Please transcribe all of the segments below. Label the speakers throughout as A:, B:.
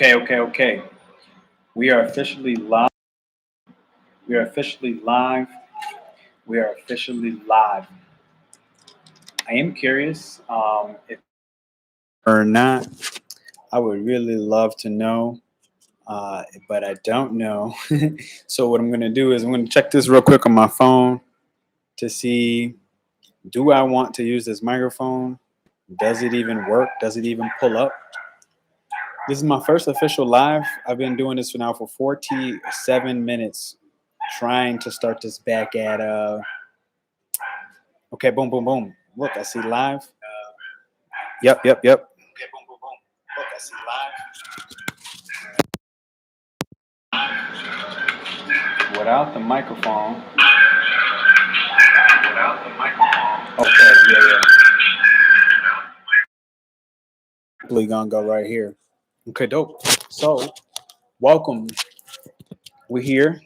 A: Okay. We are officially live. We are officially live. We are officially live. I am curious if or not. I would really love to know, but I don't know. So what I'm going to do is I'm going to check this real quick on my phone to see, do I want to use this microphone? Does it even work? Does it even pull up? This is my first official live. I've been doing this for 47 minutes, trying to start this back at okay, boom. Look, I see live. Yep. Okay, boom. Look, I see live. Without the microphone. Okay, yeah. Probably gonna go right here. Okay, dope. So, welcome. We're here.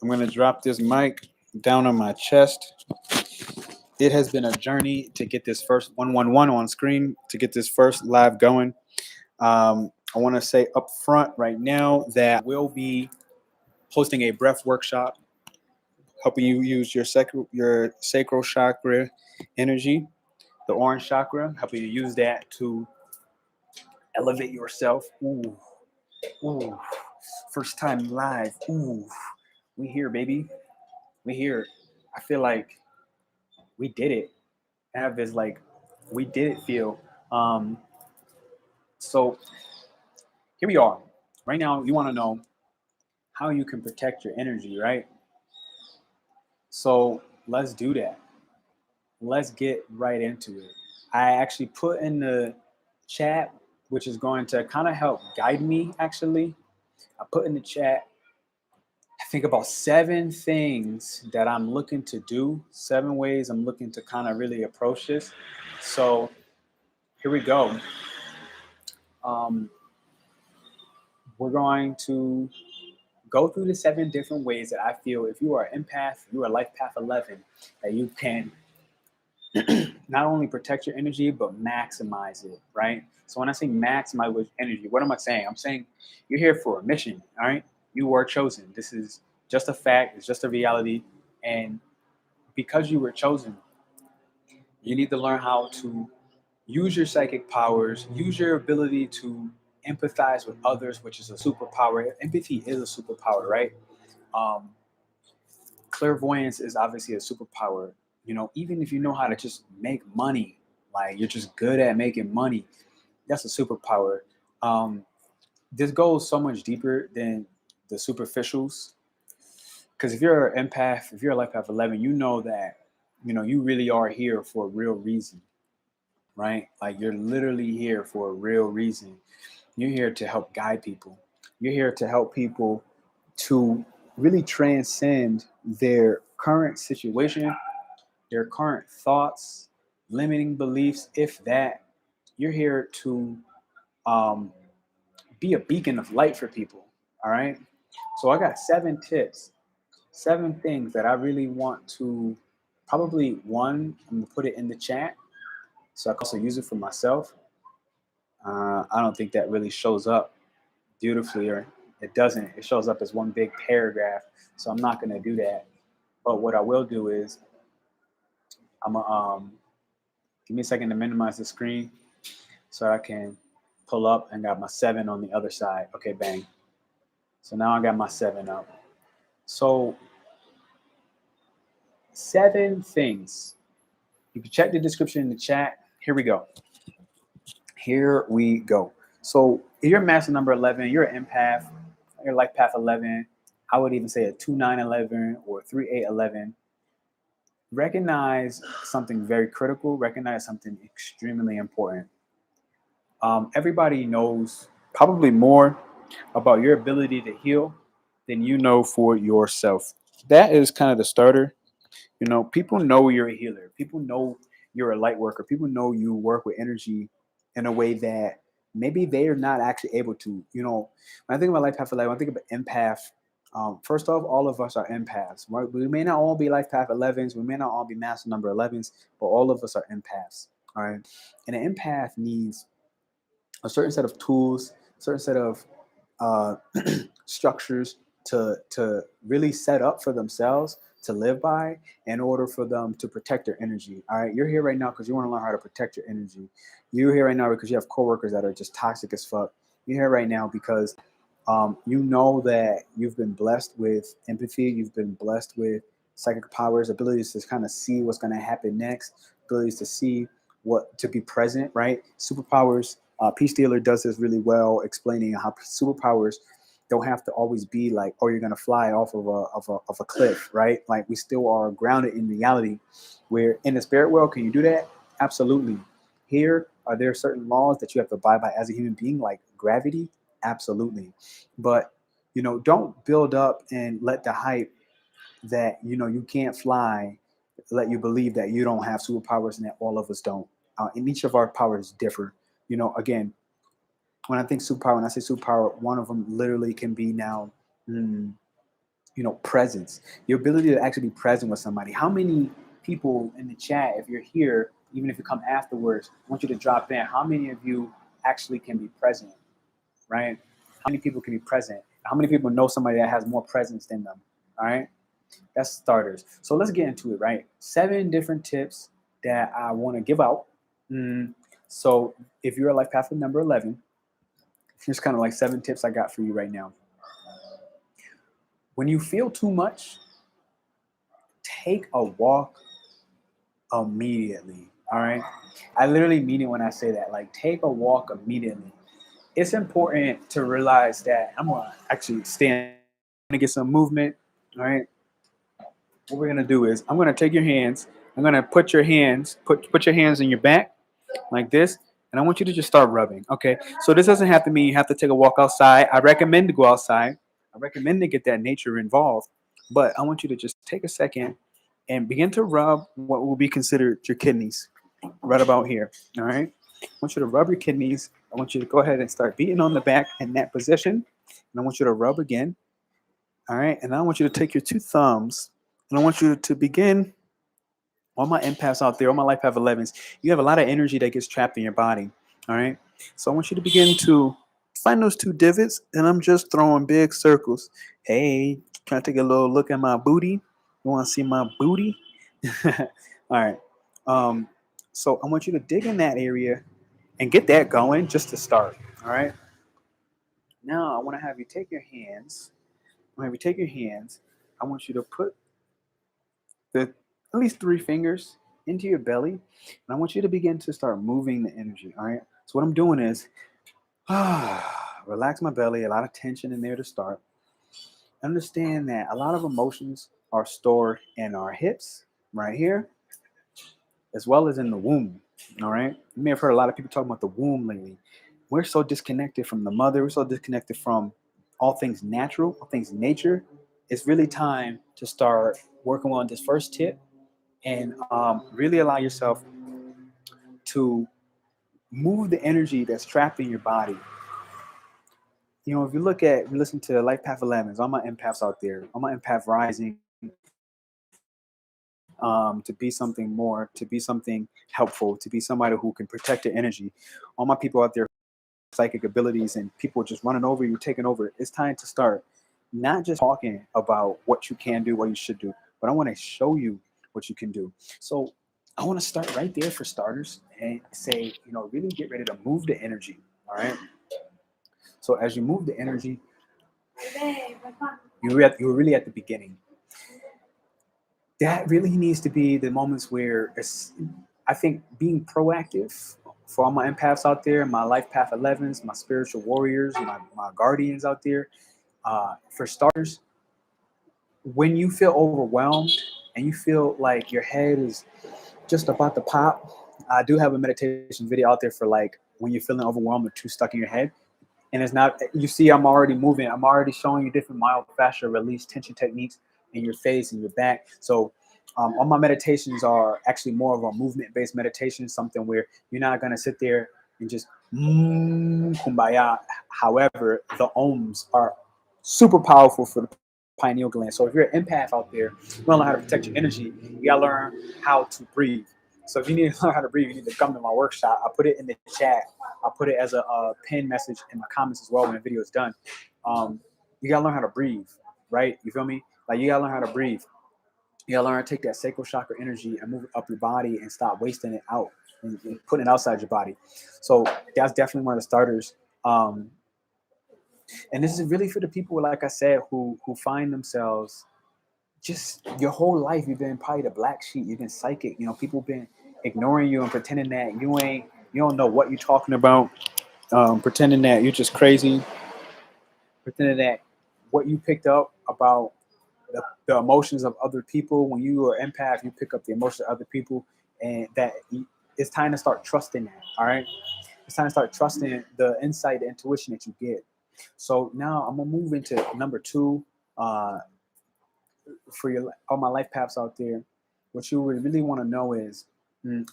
A: I'm gonna drop this mic down on my chest. It has been a journey to get this first 111 on screen, to get this first live going. I want to say up front right now that we'll be hosting a breath workshop, helping you use your sacral chakra energy, the orange chakra, helping you use that to elevate yourself. Ooh, first time live. Ooh, we here, baby. We here. I feel like we did it. I have this like, we did it feel. So here we are. Right now, you want to know how you can protect your energy, right? So let's do that. Let's get right into it. I actually put in the chat, which is going to kind of help guide me, actually. I put in the chat, I think about 7 things that I'm looking to do, 7 ways I'm looking to kind of really approach this. So here we go. We're going to go through the 7 different ways that I feel if you are an empath, you are Life Path 11, that you can not only protect your energy, but maximize it, right? So when I say maximize with energy, what am I saying? I'm saying you're here for a mission, all right? You were chosen. This is just a fact. It's just a reality. And because you were chosen, you need to learn how to use your psychic powers, use your ability to empathize with others, which is a superpower. Empathy is a superpower, right? Clairvoyance is obviously a superpower. You know, even if you know how to just make money, like you're just good at making money, that's a superpower. This goes so much deeper than the superficials. Because if you're an empath, if you're a Life Path 11, you know that, you know, you really are here for a real reason, right? Like you're literally here for a real reason. You're here to help guide people. You're here to help people to really transcend their current situation, their current thoughts, limiting beliefs. If that, you're here to be a beacon of light for people. All right. So I got 7 tips, 7 things that I really want to probably I'm going to put it in the chat so I can also use it for myself. I don't think that really shows up beautifully, or it doesn't. It shows up as one big paragraph. So I'm not going to do that. But what I will do is I'm going to give me a second to minimize the screen so I can pull up and got my 7 on the other side. Okay, bang. So now I got my 7 up. So 7 things. You can check the description in the chat. Here we go. So if you're master number 11, you're an empath, you're Life Path 11. I would even say a 2911 or 3811. Recognize something very critical. Recognize something extremely important. Everybody knows probably more about your ability to heal than you know for yourself. That is kind of the starter. You know, people know you're a healer. People know you're a light worker. People know you work with energy in a way that maybe they are not actually able to. You know, when I think about Life Path 11, I think about empath. First off, all of us are empaths. Right? We may not all be Life Path 11s. We may not all be master number 11s, but all of us are empaths. All right. And an empath needs a certain set of tools, certain set of structures to really set up for themselves to live by in order for them to protect their energy. All right, you're here right now because you want to learn how to protect your energy. You're here right now because you have coworkers that are just toxic as fuck. You're here right now because you know that you've been blessed with empathy. You've been blessed with psychic powers, abilities to kind of see what's going to happen next, abilities to see what to be present. Right, superpowers. Peace Dealer does this really well, explaining how superpowers don't have to always be like, oh, you're gonna fly off of a cliff, right? Like we still are grounded in reality. Where in the spirit world, can you do that? Absolutely. Here, are there certain laws that you have to abide by as a human being, like gravity? Absolutely. But don't build up and let the hype that you can't fly let you believe that you don't have superpowers and that all of us don't. And each of our powers differ. Again, when I think superpower, when I say superpower, one of them literally can be now, presence. Your ability to actually be present with somebody. How many people in the chat, if you're here, even if you come afterwards, I want you to drop in. How many of you actually can be present, right? How many people can be present? How many people know somebody that has more presence than them, all right? That's starters. So let's get into it, right? 7 different tips that I want to give out. So if you're a life path number 11, here's kind of like 7 tips I got for you right now. When you feel too much, take a walk immediately. All right. I literally mean it when I say that. Like, take a walk immediately. It's important to realize that I'm gonna actually stand to get some movement. All right. What we're gonna do is I'm gonna take your hands. I'm gonna put your hands in your back like this, and I want you to just start rubbing. Okay. So this doesn't have to mean you have to take a walk outside. I recommend to go outside. I recommend to get that nature involved, but I want you to just take a second and begin to rub what will be considered your kidneys right about here. All right. I want you to rub your kidneys. I want you to go ahead and start beating on the back in that position. And I want you to rub again. All right. And I want you to take your 2 thumbs and I want you to begin. All my empaths out there, all my life path 11s, you have a lot of energy that gets trapped in your body. All right. So I want you to begin to find those 2 divots, and I'm just throwing big circles. Hey, trying to take a little look at my booty? You want to see my booty? All right. So I want you to dig in that area and get that going just to start. All right. Now I want to have you take your hands. I want you to put at least 3 fingers into your belly, and I want you to begin to start moving the energy. All right. So what I'm doing is relax my belly, a lot of tension in there to start. Understand that a lot of emotions are stored in our hips right here, as well as in the womb. All right. You may have heard a lot of people talking about the womb lately. We're so disconnected from the mother. We're so disconnected from all things natural, all things nature. It's really time to start working on this first tip and really allow yourself to move the energy that's trapped in your body. If you listen to Life Path 11s, all my empaths out there, all my empath rising, to be something more, to be something helpful, to be somebody who can protect your energy. All my people out there, psychic abilities, and people just running over you, taking over. It's time to start not just talking about what you can do, what you should do, but I want to show you what you can do. So I want to start right there for starters and say, really get ready to move the energy. All right. So as you move the energy, you're really at the beginning. That really needs to be the moments where I think being proactive for all my empaths out there, my life path 11s, my spiritual warriors, my guardians out there. For starters, when you feel overwhelmed and you feel like your head is just about to pop, I do have a meditation video out there for like when you're feeling overwhelmed or too stuck in your head. And it's not, you see, I'm already moving. I'm already showing you different myofascial release tension techniques in your face and your back. So all my meditations are actually more of a movement-based meditation, something where you're not going to sit there and just kumbaya. However, the ohms are super powerful for the pineal gland. So if you're an empath out there, you want to learn how to protect your energy, you got to learn how to breathe. So if you need to learn how to breathe, you need to come to my workshop. I put it in the chat. I'll put it as a pin message in my comments as well when the video is done. You gotta learn how to breathe, right? You feel me? Like, you gotta learn how to breathe. You gotta learn how to take that sacral chakra energy and move it up your body and stop wasting it out and putting it outside your body. So that's definitely one of the starters. And this is really for the people, like I said, who find themselves just your whole life you've been probably the black sheep, you've been psychic. You know, people been ignoring you and pretending that you don't know what you're talking about, pretending that you're just crazy, pretending that what you picked up about the emotions of other people. When you are empath, you pick up the emotions of other people, and that it's time to start trusting that. All right, it's time to start trusting the insight, the intuition that you get. So now I'm gonna move into number 2. For all my life paths out there, what you would really want to know is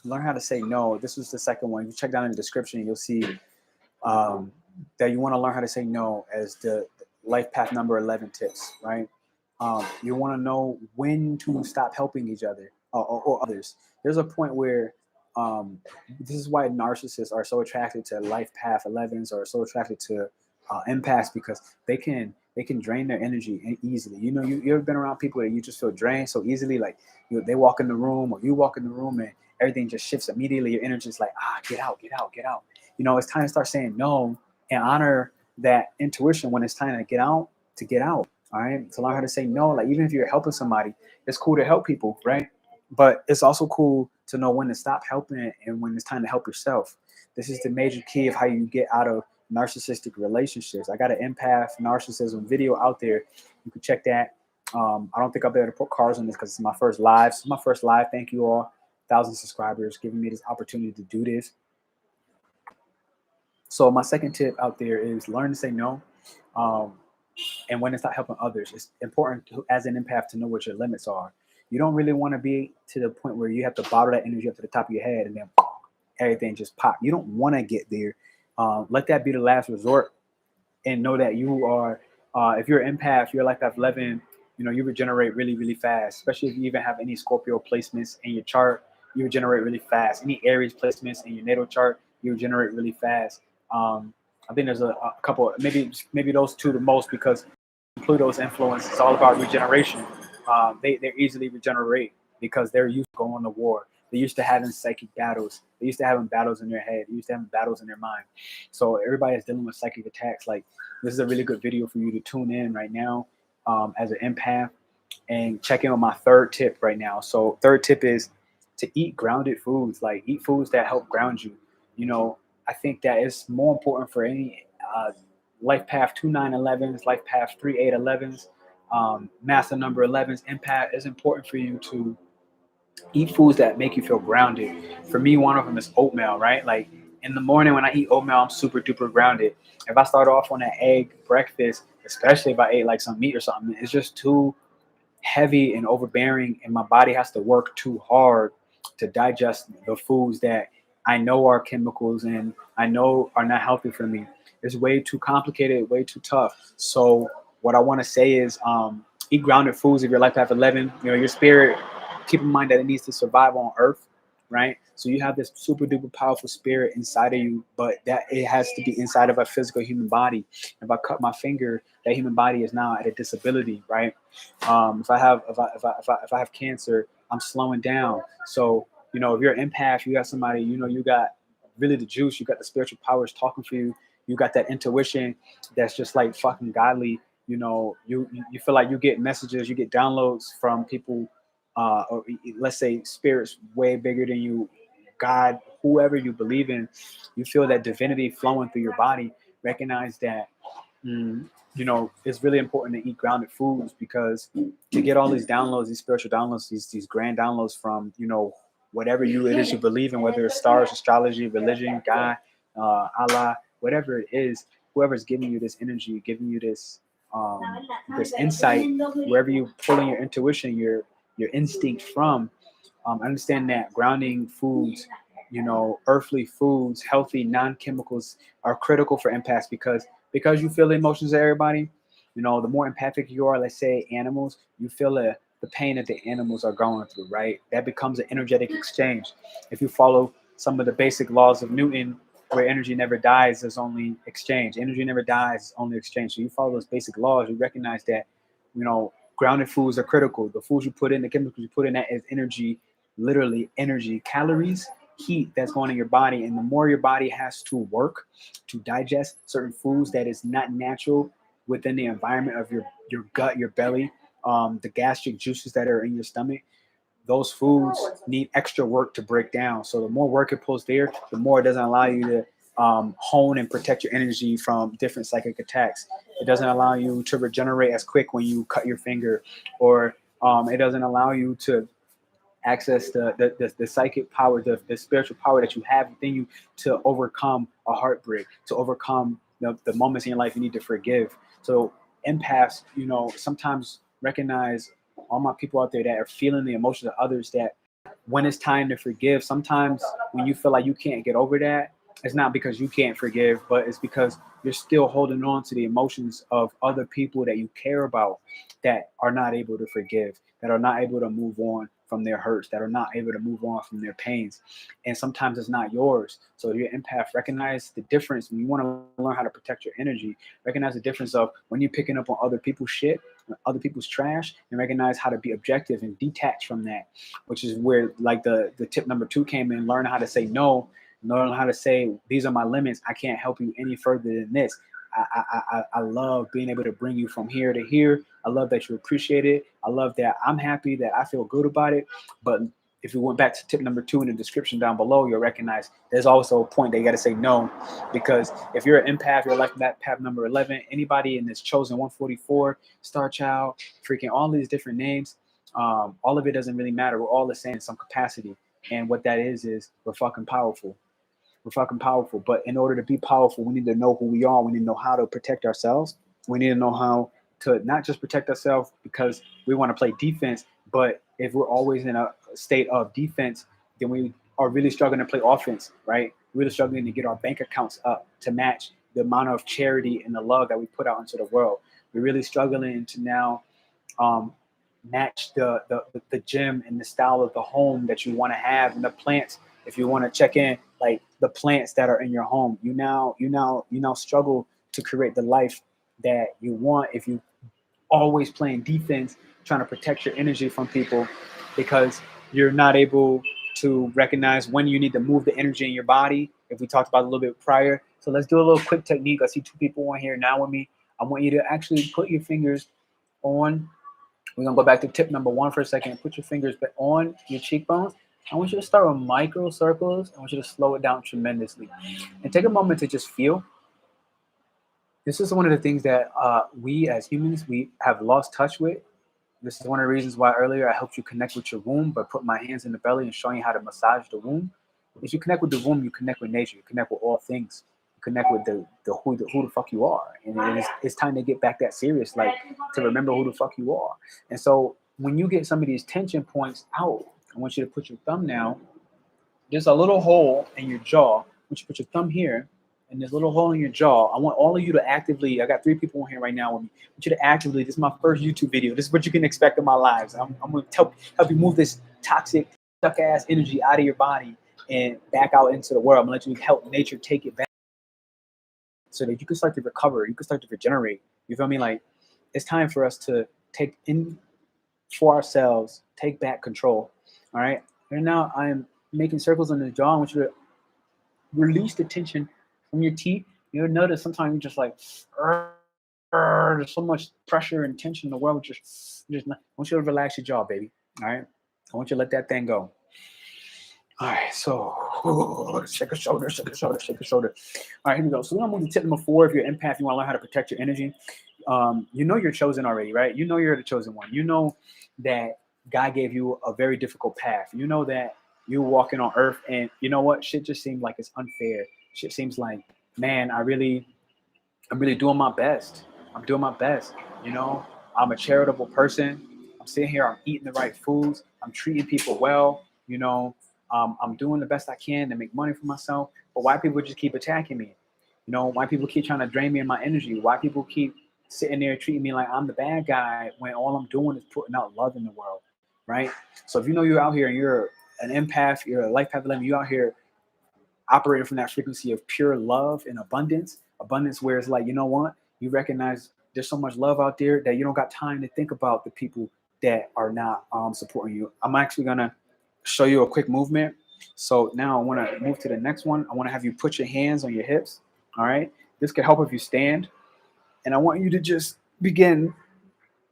A: learn how to say no. This was the second one. You check down in the description, you'll see that you want to learn how to say no as the life path number 11 tips, right? You want to know when to stop helping each other or others. There's a point where this is why narcissists are so attracted to life path 11s or so attracted to empaths, because they can drain their energy easily. You know, you ever been around people that you just feel drained so easily? Like, they walk in the room or you walk in the room and everything just shifts immediately. Your energy is like, get out, get out, get out. You know, it's time to start saying no and honor that intuition when it's time to get out, to get out. All right, to learn how to say no. Like, even if you're helping somebody, it's cool to help people, right? But it's also cool to know when to stop helping and when it's time to help yourself. This is the major key of how you get out of narcissistic relationships. I got an empath narcissism video out there. You can check that. I don't think I'll be able to put cards on this because it's my first live. This is my first live. Thank you all, 1,000 subscribers, giving me this opportunity to do this. So my second tip out there is learn to say no. And when it's not helping others, it's important as an empath to know what your limits are. You don't really want to be to the point where you have to bottle that energy up to the top of your head and then everything just pop. You don't want to get there. Let that be the last resort, and know that you are, if you're an empath, you're like that 11, you know, you regenerate really, really fast, especially if you even have any Scorpio placements in your chart, you regenerate really fast. Any Aries placements in your natal chart, you regenerate really fast. I think there's a couple, maybe those two the most, because Pluto's influence is all about regeneration. They easily regenerate because they're used to going to war. They're used to having psychic battles. They're used to having battles in their head. They're used to having battles in their mind. So everybody is dealing with psychic attacks. Like, this is a really good video for you to tune in right now as an empath and check in on my third tip right now. So third tip is to eat grounded foods. Like, eat foods that help ground you. You know, I think that it's more important for any life path 2911s, life path 3811s, master number 11s, empath. It's important for you to eat foods that make you feel grounded. For me, one of them is oatmeal, right? Like, in the morning when I eat oatmeal, I'm super duper grounded. If I start off on an egg breakfast, especially if I ate like some meat or something, it's just too heavy and overbearing, and my body has to work too hard to digest the foods that I know are chemicals and I know are not healthy for me. It's way too complicated, way too tough. So what I want to say is eat grounded foods. If you're life path 11, you know, your spirit, keep in mind that it needs to survive on earth, right? So you have this super duper powerful spirit inside of you, but that it has to be inside of a physical human body. If I cut my finger, that human body is now at a disability, right? If I have cancer, I'm slowing down. So, you know, if you're an empath, you got somebody, you know, you got really the juice, you got the spiritual powers talking for you, you got that intuition that's just like fucking godly. You know, you feel like you get messages, you get downloads from people, or let's say spirits way bigger than you, God, whoever you believe in. You feel that divinity flowing through your body. Recognize that you know, it's really important to eat grounded foods, because to get all these downloads, these spiritual downloads, these grand downloads from, you know, whatever it is you believe in, whether it's stars, astrology, religion, God, Allah, whatever it is, whoever's giving you this energy, giving you this this insight, wherever you pulling your intuition, your instinct from, understand that grounding foods, you know, earthly foods, healthy non-chemicals are critical for empaths, because you feel the emotions of everybody. You know, the more empathic you are, let's say animals, you feel the pain that the animals are going through, right? That becomes an energetic exchange. If you follow some of the basic laws of Newton, where energy never dies, there's only exchange. Energy never dies, it's only exchange. So you follow those basic laws, you recognize that, grounded foods are critical. The foods you put in, the chemicals you put in, that is energy, literally energy, calories, heat that's going in your body. And the more your body has to work to digest certain foods that is not natural within the environment of your gut, your belly, the gastric juices that are in your stomach, those foods need extra work to break down. So the more work it pulls there, the more it doesn't allow you to hone and protect your energy from different psychic attacks. It doesn't allow you to regenerate as quick when you cut your finger, or it doesn't allow you to access the psychic power, the spiritual power that you have within you to overcome a heartbreak, to overcome the moments in your life you need to forgive. So empaths, sometimes recognize all my people out there that are feeling the emotions of others, that when it's time to forgive, sometimes when you feel like you can't get over that, it's not because you can't forgive, but it's because you're still holding on to the emotions of other people that you care about that are not able to forgive, that are not able to move on from their hurts, that are not able to move on from their pains. And sometimes it's not yours. So your empath, recognize the difference when you want to learn how to protect your energy. Recognize the difference of when you're picking up on other people's shit, other people's trash, and recognize how to be objective and detach from that, which is where like the tip number 2 came in. Learn how to say no, learn how to say, these are my limits. I can't help you any further than this. I love being able to bring you from here to here. I love that you appreciate it. I love that I'm happy, that I feel good about it. But if you went back to tip number 2 in the description down below, you'll recognize there's also a point that you got to say no. Because if you're an empath, you're like that path number 11, anybody in this chosen 144, star child, freaking all these different names, all of it doesn't really matter. We're all the same in some capacity. And what that is we're fucking powerful. We're fucking powerful. But in order to be powerful, we need to know who we are. We need to know how to protect ourselves. We need to know how to not just protect ourselves because we want to play defense, but if we're always in a state of defense, then we are really struggling to play offense, right? Really struggling to get our bank accounts up to match the amount of charity and the love that we put out into the world. We're really struggling to now match the gym and the style of the home that you want to have, and the plants. If you want to check in, like the plants that are in your home, you now struggle to create the life that you want if you always playing defense, trying to protect your energy from people, because you're not able to recognize when you need to move the energy in your body, if we talked about a little bit prior. So let's do a little quick technique. I see 2 people on here now with me. I want you to actually put your fingers on, we're going to go back to tip number 1 for a second. Put your fingers on your cheekbones. I want you to start with micro circles. I want you to slow it down tremendously. And take a moment to just feel. This is one of the things that we as humans, we have lost touch with. This is one of the reasons why earlier I helped you connect with your womb by putting my hands in the belly and showing you how to massage the womb. If you connect with the womb, you connect with nature. You connect with all things. You connect with the who the fuck you are. And it's time to get back that serious, like to remember who the fuck you are. And so when you get some of these tension points out, I want you to put your thumb now. There's a little hole in your jaw. I want you to put your thumb here, and this little hole in your jaw. I want all of you to actively, I got 3 people on here right now with me. I want you to actively, this is my first YouTube video. This is what you can expect in my lives. I'm going to help you move this toxic, stuck-ass energy out of your body and back out into the world. I'm going to let you help nature take it back so that you can start to recover. You can start to regenerate. You feel me? Like, it's time for us to take in for ourselves, take back control. All right? And now I am making circles on the jaw. I want you to release the tension from your teeth. You'll notice sometimes you're just like, there's so much pressure and tension in the world. I want you to relax your jaw, baby. All right? I want you to let that thing go. All right, so shake a shoulder, shake a shoulder, shake a shoulder. All right, here we go. So we're gonna move to tip number 4. If you're an empath, you want to learn how to protect your energy. You know you're chosen already, right? You know you're the chosen one. You know that God gave you a very difficult path. You know that you're walking on earth, and you know what? Shit just seems like it's unfair. Shit seems like, man, I'm really doing my best. I'm doing my best. You know, I'm a charitable person. I'm sitting here. I'm eating the right foods. I'm treating people well. You know, I'm doing the best I can to make money for myself. But why people just keep attacking me? You know, why people keep trying to drain me of my energy? Why people keep sitting there treating me like I'm the bad guy when all I'm doing is putting out love in the world, right? So if you know you're out here and you're an empath, you're a life path 11, you're out here operating from that frequency of pure love and abundance, where it's like, you know what, you recognize there's so much love out there that you don't got time to think about the people that are not supporting you. I'm actually gonna show you a quick movement. So now I want to move to the next one. I want to have you put your hands on your hips. All right, this could help if you stand, and I want you to just begin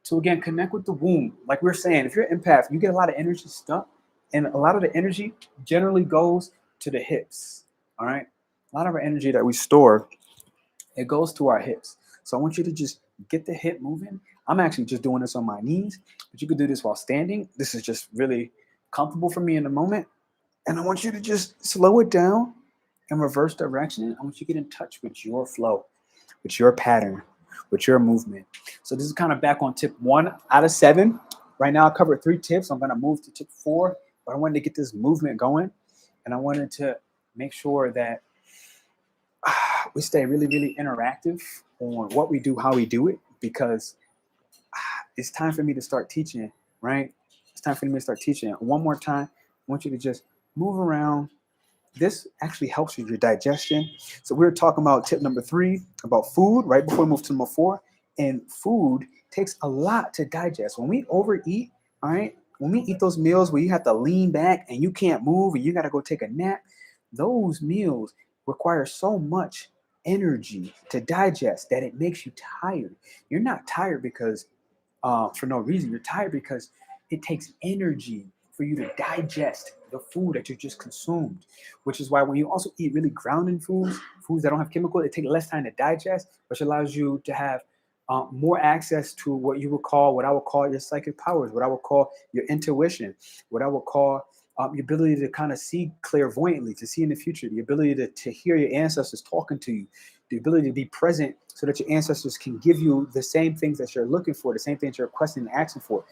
A: to again connect with the womb. Like we we're saying, if you're an empath, you get a lot of energy stuck, and a lot of the energy generally goes to the hips. All right, a lot of our energy that we store, it goes to our hips. So I want you to just get the hip moving. I'm actually just doing this on my knees, but you could do this while standing. This is just really comfortable for me in the moment. And I want you to just slow it down in reverse direction. I want you to get in touch with your flow, with your pattern, with your movement. So this is kind of back on tip 1 out of 7. Right now I covered 3 tips. I'm going to move to tip 4, but I wanted to get this movement going. And I wanted to make sure that we stay really, really interactive on what we do, how we do it, because it's time for me to start teaching, right? It's time for me to start teaching. One more time, I want you to just move around. This actually helps with your digestion. So we were talking about tip number 3 about food right before we move to number 4. And food takes a lot to digest. When we overeat, all right, when we eat those meals where you have to lean back and you can't move and you got to go take a nap, those meals require so much energy to digest that it makes you tired. You're not tired because for no reason. You're tired because it takes energy for you to digest the food that you just consumed, which is why when you also eat really grounding foods that don't have chemicals, it takes less time to digest, which allows you to have more access to what I would call your psychic powers, what I would call your intuition, what I would call the ability to kind of see clairvoyantly, to see in the future, the ability to hear your ancestors talking to you, the ability to be present so that your ancestors can give you the same things that you're looking for, the same things you're requesting and asking for.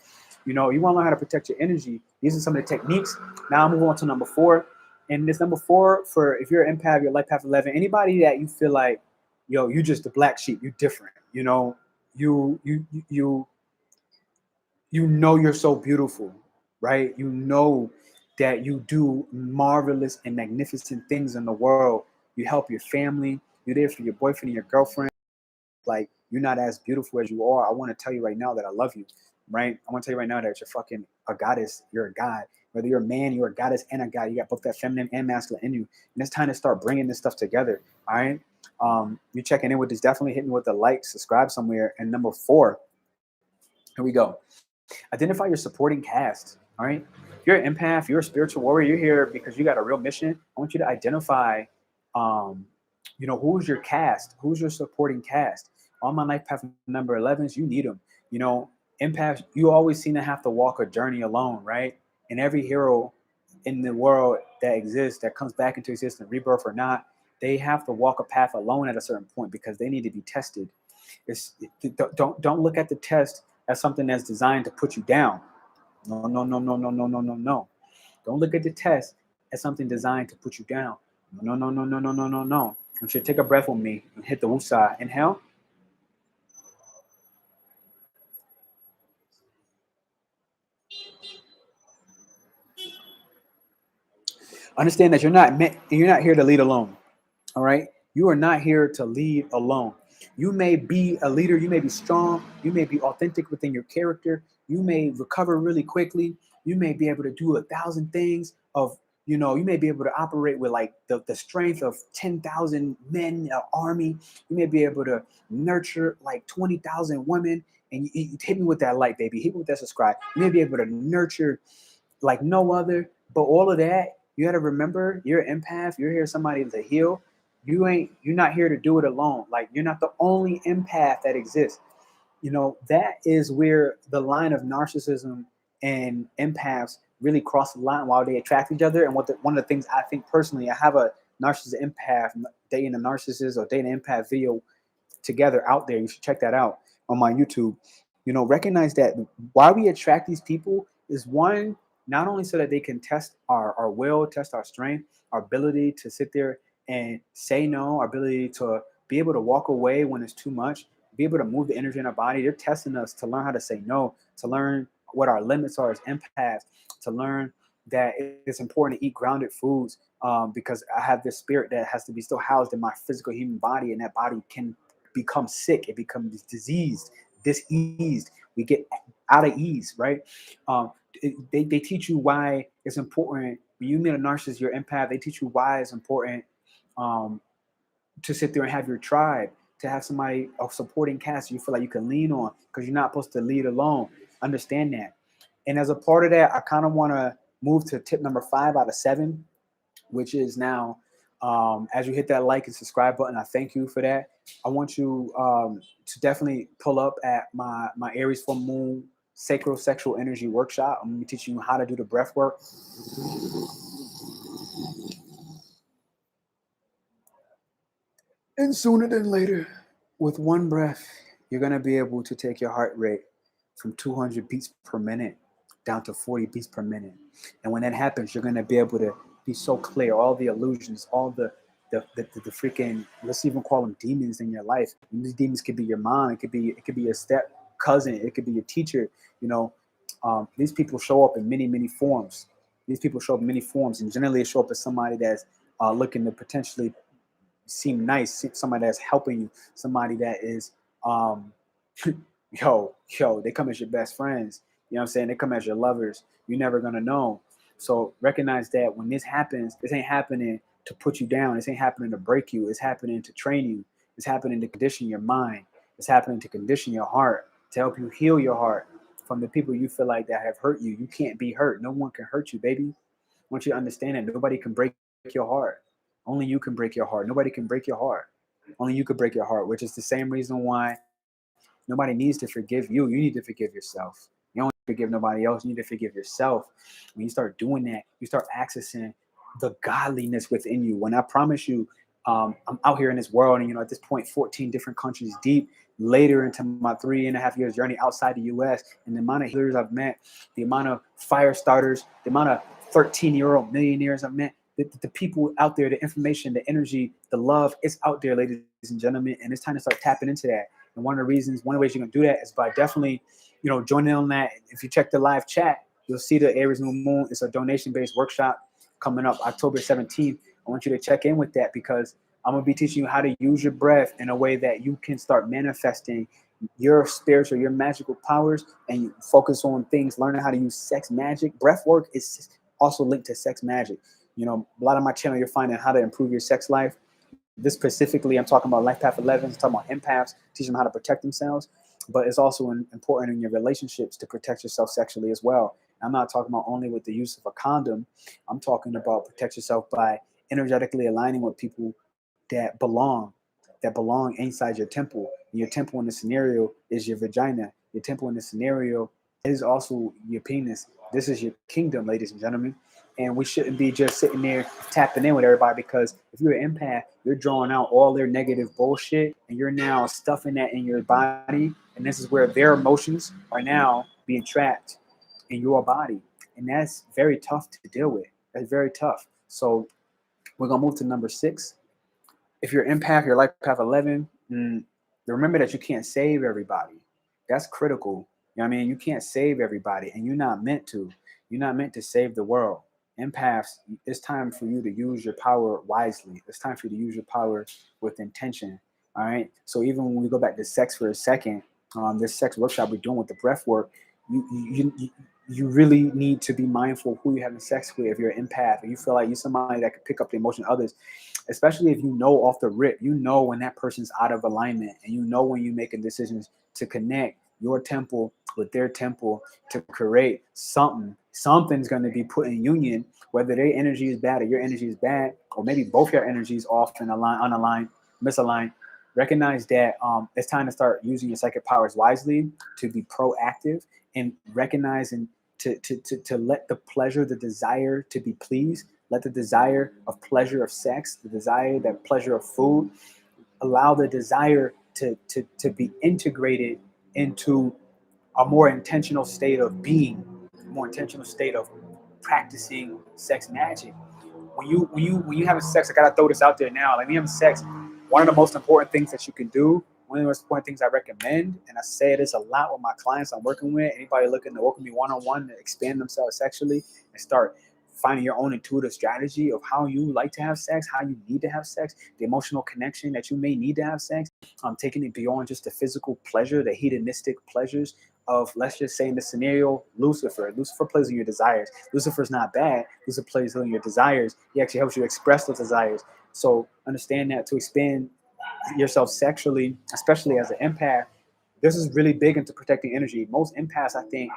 A: You know, you want to learn how to protect your energy. These are some of the techniques. Now I'm moving on to number 4. And this number 4, for if you're an empath, your life path 11, anybody that you feel like, yo, you just the black sheep, you different. You know, you know you're so beautiful, right? You know that you do marvelous and magnificent things in the world. You help your family. You're there for your boyfriend and your girlfriend. Like, you're not as beautiful as you are. I want to tell you right now that I love you, right? I want to tell you right now that you're fucking a goddess. You're a god. Whether you're a man, you're a goddess and a god. You got both that feminine and masculine in you. And it's time to start bringing this stuff together, all right? You checking in with this, definitely hit me with a like, subscribe somewhere. And number 4, here we go. Identify your supporting cast, all right? If you're an empath, you're a spiritual warrior, you're here because you got a real mission. I want you to identify, who's your cast, who's your supporting cast. On my life path number 11s, you need them. You know, empaths, you always seem to have to walk a journey alone, right? And every hero in the world that exists, that comes back into existence, rebirth or not, they have to walk a path alone at a certain point because they need to be tested. Don't look at the test as something that's designed to put you down. No. Don't look at the test as something designed to put you down. No. You should take a breath with me and hit the woosah. Inhale. Understand that you're not here to lead alone. All right? You are not here to lead alone. You may be a leader, you may be strong, you may be authentic within your character, you may recover really quickly, you may be able to do 1,000 things you may be able to operate with like the strength of 10,000 men, army. You may be able to nurture like 20,000 women, and you hit me with that like, baby, hit me with that subscribe. You may be able to nurture like no other, but all of that, you got to remember, you're an empath, you're here somebody to heal. You're not here to do it alone. Like, you're not the only empath that exists. You know, that is where the line of narcissism and empaths really cross the line while they attract each other. And one of the things I think personally, I have a narcissist empath dating a narcissist or dating an empath video together out there. You should check that out on my YouTube. You know, recognize that why we attract these people is, one, not only so that they can test our will, test our strength, our ability to sit there and say no, our ability to be able to walk away when it's too much, be able to move the energy in our body. They're testing us to learn how to say no, to learn what our limits are as empaths, to learn that it's important to eat grounded foods, because I have this spirit that has to be still housed in my physical human body, and that body can become sick. It becomes diseased, diseased. We get out of ease, right? They teach you why it's important. When you meet a narcissist, your empath, they teach you why it's important to sit there and have your tribe, to have somebody, a supporting cast you feel like you can lean on, because you're not supposed to lead alone. Understand that. And as a part of that, I kind of want to move to tip number 5 out of 7, which is now, as you hit that like and subscribe button, I thank you for that. I want you to definitely pull up at my Aries full moon sacral-sexual energy workshop. I'm going to be teaching you how to do the breath work. And sooner than later, with one breath, you're going to be able to take your heart rate from 200 beats per minute down to 40 beats per minute. And when that happens, you're going to be able to be so clear, all the illusions, all the freaking, let's even call them demons in your life. And these demons could be your mom, it could be your step cousin, it could be your teacher. You know, these people show up in many forms. These people show up in many forms, and generally they show up as somebody that's looking to potentially seem nice, somebody that's helping you, somebody that is they come as your best friends. You know what I'm saying? They come as your lovers. You're never gonna know. So recognize that when this happens, this ain't happening to put you down. This ain't happening to break you. It's happening to train you. It's happening to condition your mind. It's happening to condition your heart, to help you heal your heart from the people you feel like that have hurt you. You can't be hurt. No one can hurt you, baby. I want you to understand that nobody can break your heart. Only you can break your heart. Nobody can break your heart. Only you can break your heart, which is the same reason why nobody needs to forgive you. You need to forgive yourself. You don't forgive nobody else. You need to forgive yourself. When you start doing that, you start accessing the godliness within you. When I promise you, I'm out here in this world, and at this point, 14 different countries deep. Later into my 3.5 years journey outside the U.S., and the amount of healers I've met, the amount of fire starters, the amount of 13-year-old millionaires I've met, the people out there, the information, the energy, the love, it's out there, ladies and gentlemen, and it's time to start tapping into that. And one of the ways you're gonna do that is by definitely, joining on that. If you check the live chat, you'll see the Aries New Moon. It's a donation-based workshop coming up October 17th. I want you to check in with that, because I'm gonna be teaching you how to use your breath in a way that you can start manifesting your spiritual, your magical powers, and you focus on things, learning how to use sex magic. Breath work is also linked to sex magic. A lot of my channel, you're finding how to improve your sex life. This specifically, I'm talking about Life Path 11, I'm talking about empaths, teaching them how to protect themselves. But it's also important in your relationships to protect yourself sexually as well. I'm not talking about only with the use of a condom. I'm talking about protect yourself by energetically aligning with people that belong inside your temple. And your temple in this scenario is your vagina. Your temple in this scenario is also your penis. This is your kingdom, ladies and gentlemen. And we shouldn't be just sitting there tapping in with everybody, because if you're an empath, you're drawing out all their negative bullshit, and you're now stuffing that in your body. And this is where their emotions are now being trapped in your body. And that's very tough to deal with. That's very tough. So we're going to move to number 6. If you're empath, you're Life Path 11, remember that you can't save everybody. That's critical. You know what I mean? You can't save everybody, and you're not meant to. You're not meant to save the world. Empaths, it's time for you to use your power wisely. It's time for you to use your power with intention. All right. So even when we go back to sex for a second, this sex workshop we're doing with the breath work, you really need to be mindful of who you're having sex with. If you're an empath, and you feel like you're somebody that can pick up the emotion of others, especially if you know off the rip, when that person's out of alignment, and when you're making decisions to connect your temple with their temple to create something's going to be put in union, whether their energy is bad or your energy is bad, or maybe both your energies off and unaligned, misaligned. Recognize that it's time to start using your psychic powers wisely, to be proactive, and recognize and to let the pleasure, the desire to be pleased, let the desire of pleasure of sex, the desire, that pleasure of food, allow the desire to be integrated into a more intentional state of being, a more intentional state of practicing sex magic. When you have sex, I gotta throw this out there now. Like, when you have sex, one of the most important things that you can do, one of the most important things I recommend, and I say this a lot with my clients I'm working with, anybody looking to work with me one-on-one to expand themselves sexually and start finding your own intuitive strategy of how you like to have sex, how you need to have sex, the emotional connection that you may need to have sex, taking it beyond just the physical pleasure, the hedonistic pleasures of, let's just say in the scenario, Lucifer. Lucifer plays on your desires. Lucifer's not bad. Lucifer plays on your desires. He actually helps you express those desires. So understand that to expand yourself sexually, especially as an empath, this is really big into protecting energy. Most empaths, I think,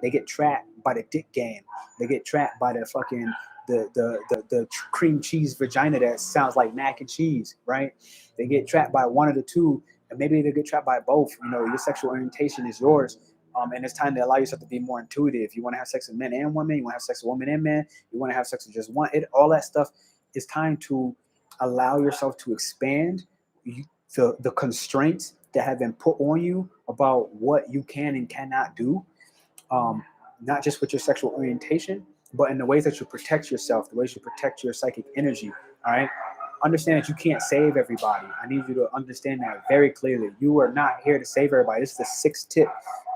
A: they get trapped by the dick game. They get trapped by the fucking the cream cheese vagina that sounds like mac and cheese, right? They get trapped by one of the two, and maybe they get trapped by both. You know, your sexual orientation is yours. And it's time to allow yourself to be more intuitive. You want to have sex with men and women. You want to have sex with women and men. You want to have sex with just one. All that stuff. It's time to allow yourself to expand the constraints that have been put on you about what you can and cannot do, not just with your sexual orientation, but in the ways that you protect yourself, the ways you protect your psychic energy. All right. Understand that you can't save everybody. I need you to understand that very clearly. You are not here to save everybody. This is the 6th tip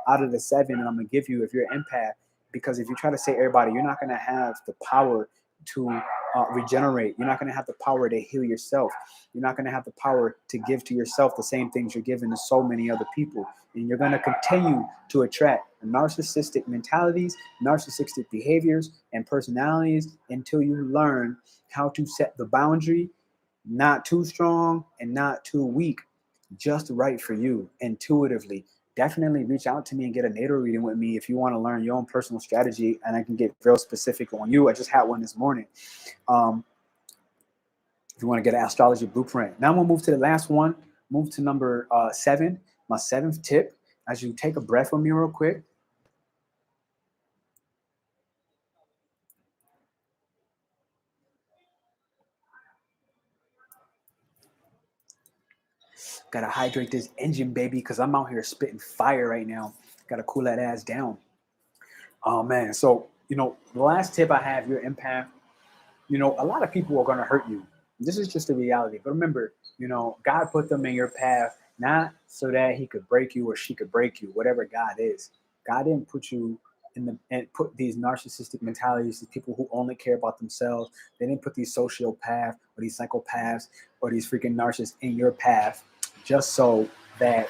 A: out of the 7 that I'm going to give you if you're an empath, because if you try to save everybody, you're not going to have the power to regenerate. You're not going to have the power to heal yourself. You're not going to have the power to give to yourself the same things you're giving to so many other people. And you're going to continue to attract narcissistic mentalities, narcissistic behaviors, and personalities until you learn how to set the boundary, not too strong and not too weak, just right for you intuitively. Definitely reach out to me and get a natal reading with me if you want to learn your own personal strategy, and I can get real specific on you. I just had one this morning. If you want to get an astrology blueprint. Now I'm going to move to the last one, move to number 7, my 7th tip. As you take a breath with me real quick. Got to hydrate this engine, baby, because I'm out here spitting fire right now. Got to cool that ass down. Oh, man. So, the last tip I have, you're empath. A lot of people are going to hurt you. This is just the reality. But remember, God put them in your path, not so that he could break you or she could break you, whatever God is. God didn't put you and put these narcissistic mentalities, these people who only care about themselves. They didn't put these sociopaths or these psychopaths or these freaking narcissists in your path just so that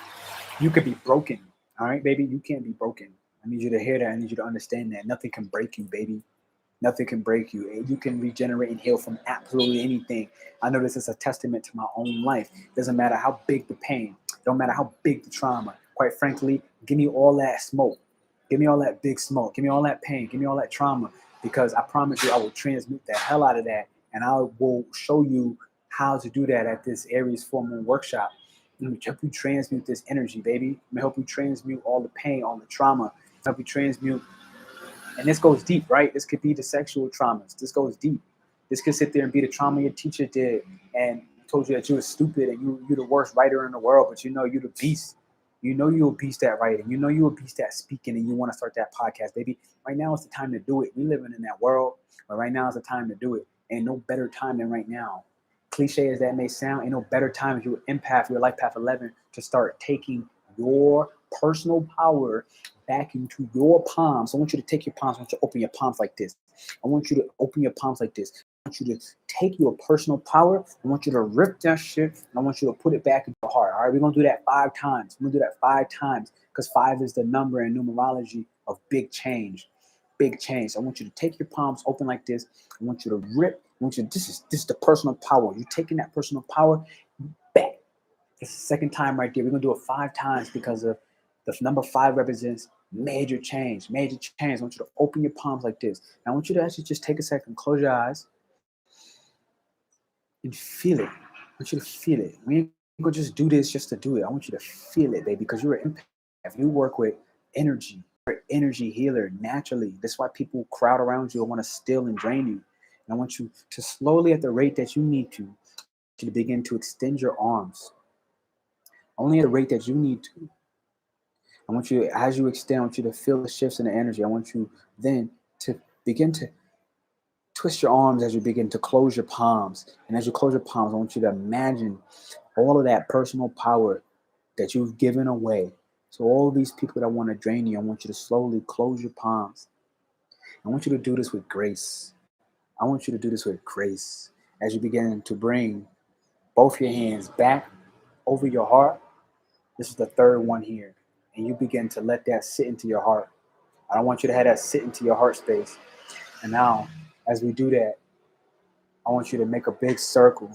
A: you could be broken. All right, baby, you can't be broken. I need you to hear that. I need you to understand that. Nothing can break you, baby. Nothing can break you. You can regenerate and heal from absolutely anything. I know this is a testament to my own life. It doesn't matter how big the pain. It don't matter how big the trauma. Quite frankly, give me all that smoke. Give me all that big smoke. Give me all that pain. Give me all that trauma. Because I promise you, I will transmute the hell out of that. And I will show you how to do that at this Aries full moon workshop. Let me help you transmute this energy, baby. Let me help you transmute all the pain, all the trauma. Help you transmute. And this goes deep, right? This could be the sexual traumas. This goes deep. This could sit there and be the trauma your teacher did and told you that you were stupid and you're the worst writer in the world, but you're the beast. You're a beast at writing. You're a beast at speaking, and you want to start that podcast, baby. Right now is the time to do it. We're living in that world, but right now is the time to do it. Ain't no better time than right now. Cliche as that may sound, ain't no better time if you're an empath, your life path 11, to start taking your personal power back into your palms. I want you to take your palms. I want you to open your palms like this. I want you to open your palms like this. I want you to take your personal power. I want you to rip that shit. And I want you to put it back in your heart. All right, we're going to do that 5 times. We're going to do that 5 times because 5 is the number in numerology of big change. Big change. I want you to take your palms open like this. I want you to rip. This is the personal power. You're taking that personal power back. It's the second time right there. We're going to do it 5 times because of the number 5 represents major change. Major change. I want you to open your palms like this. And I want you to actually just take a second, close your eyes, and feel it. I want you to feel it. We ain't going to just do this just to do it. I want you to feel it, baby, because you're an empath. You work with energy. You're an energy healer naturally. That's why people crowd around you and want to steal and drain you. And I want you to slowly, at the rate that you need to begin to extend your arms. Only at the rate that you need to. I want you, as you extend, I want you to feel the shifts in the energy. I want you then to begin to twist your arms as you begin to close your palms. And as you close your palms, I want you to imagine all of that personal power that you've given away. So all of these people that want to drain you, I want you to slowly close your palms. I want you to do this with grace. I want you to do this with grace as you begin to bring both your hands back over your heart. This is the third one here. And you begin to let that sit into your heart. I don't want you to have that sit into your heart space. And now, as we do that, I want you to make a big circle.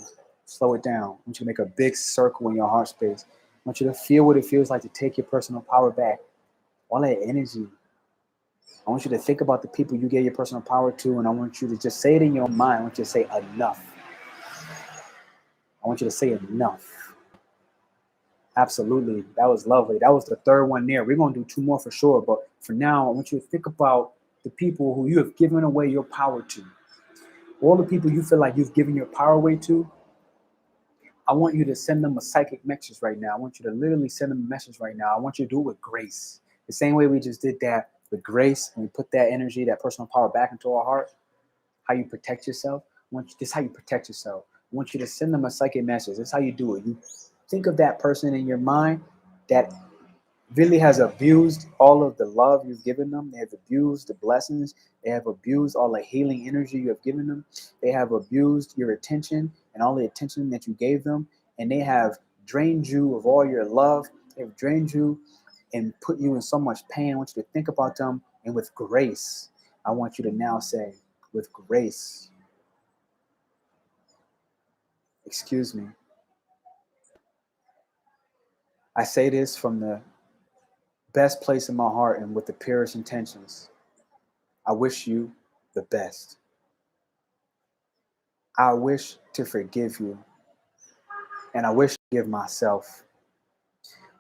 A: Slow it down. I want you to make a big circle in your heart space. I want you to feel what it feels like to take your personal power back. All that energy. I want you to think about the people you gave your personal power to, and I want you to just say it in your mind. I want you to say enough. I want you to say enough. Absolutely. That was lovely. That was the third one there. We're going to do 2 more for sure. But for now, I want you to think about the people who you have given away your power to. All the people you feel like you've given your power away to, I want you to send them a psychic message right now. I want you to literally send them a message right now. I want you to do it with grace. The same way we just did that with grace, and we put that energy, that personal power back into our heart. How you protect yourself. This is how you protect yourself. I want you to send them a psychic message. This is how you do it. You think of that person in your mind that really has abused all of the love you've given them. They have abused the blessings. They have abused all the healing energy you have given them. They have abused your attention and all the attention that you gave them. And they have drained you of all your love. They've drained you and put you in so much pain. I want you to think about them. And with grace, I want you to now say, with grace, excuse me. I say this from the best place in my heart and with the purest intentions. I wish you the best. I wish to forgive you, and I wish to forgive myself.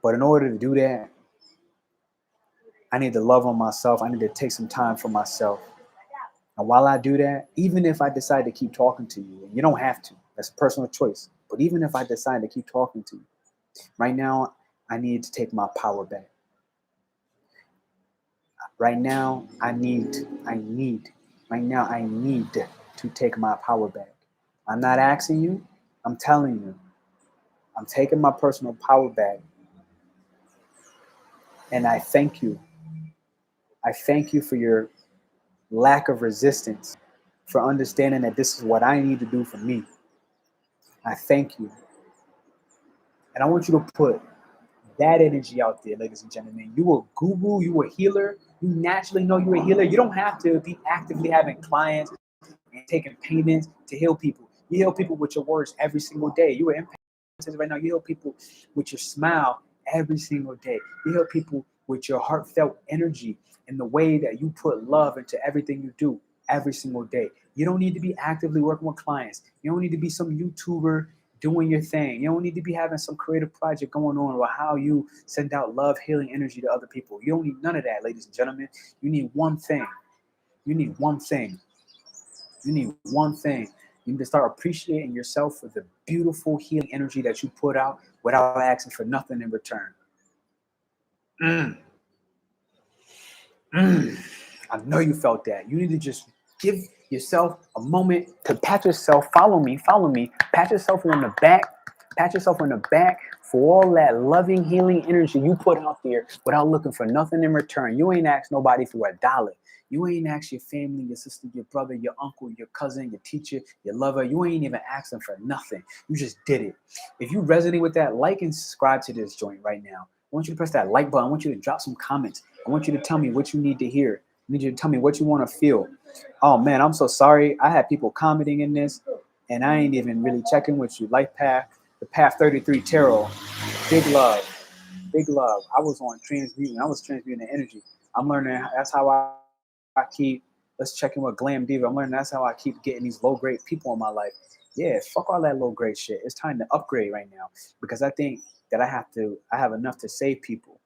A: But in order to do that, I need to love on myself. I need to take some time for myself. And while I do that, even if I decide to keep talking to you, and you don't have to, that's a personal choice. But even if I decide to keep talking to you, right now, I need to take my power back. Right now, I need to take my power back. I'm not asking you, I'm telling you. I'm taking my personal power back. And I thank you. I thank you for your lack of resistance, for understanding that this is what I need to do for me. I thank you. And I want you to put that energy out there, ladies and gentlemen. You a guru, you a healer. You naturally know you're a healer. You don't have to be actively having clients and taking payments to heal people. You heal people with your words every single day. You are empath right now. You heal people with your smile every single day. You heal people with your heartfelt energy and the way that you put love into everything you do every single day. You don't need to be actively working with clients. You don't need to be some YouTuber doing your thing. You don't need to be having some creative project going on or how you send out love, healing energy to other people. You don't need none of that, ladies and gentlemen. You need one thing. You need one thing. You need one thing. You need to start appreciating yourself for the beautiful healing energy that you put out without asking for nothing in return. I know you felt that. You need to just give yourself a moment to pat yourself. Follow me. Pat yourself on the back. Pat yourself on the back for all that loving, healing energy you put out there without looking for nothing in return. You ain't asked nobody for $1. You ain't asked your family, your sister, your brother, your uncle, your cousin, your teacher, your lover. You ain't even asking for nothing. You just did it. If you resonate with that, like and subscribe to this joint right now. I want you to press that like button. I want you to drop some comments. I want you to tell me what you need to hear. I need you to tell me what you want to feel. Oh, man, I'm so sorry. I had people commenting in this, and I ain't even really checking with you. Life Path, the Path 33 Tarot. Big love. Big love. I was on Transmute. I was transmuting the energy. I'm learning. That's how I keep, let's check in with Glam Diva. I'm learning that's how I keep getting these low-grade people in my life. Yeah, fuck all that low-grade shit. It's time to upgrade right now because I think that I have enough to save people.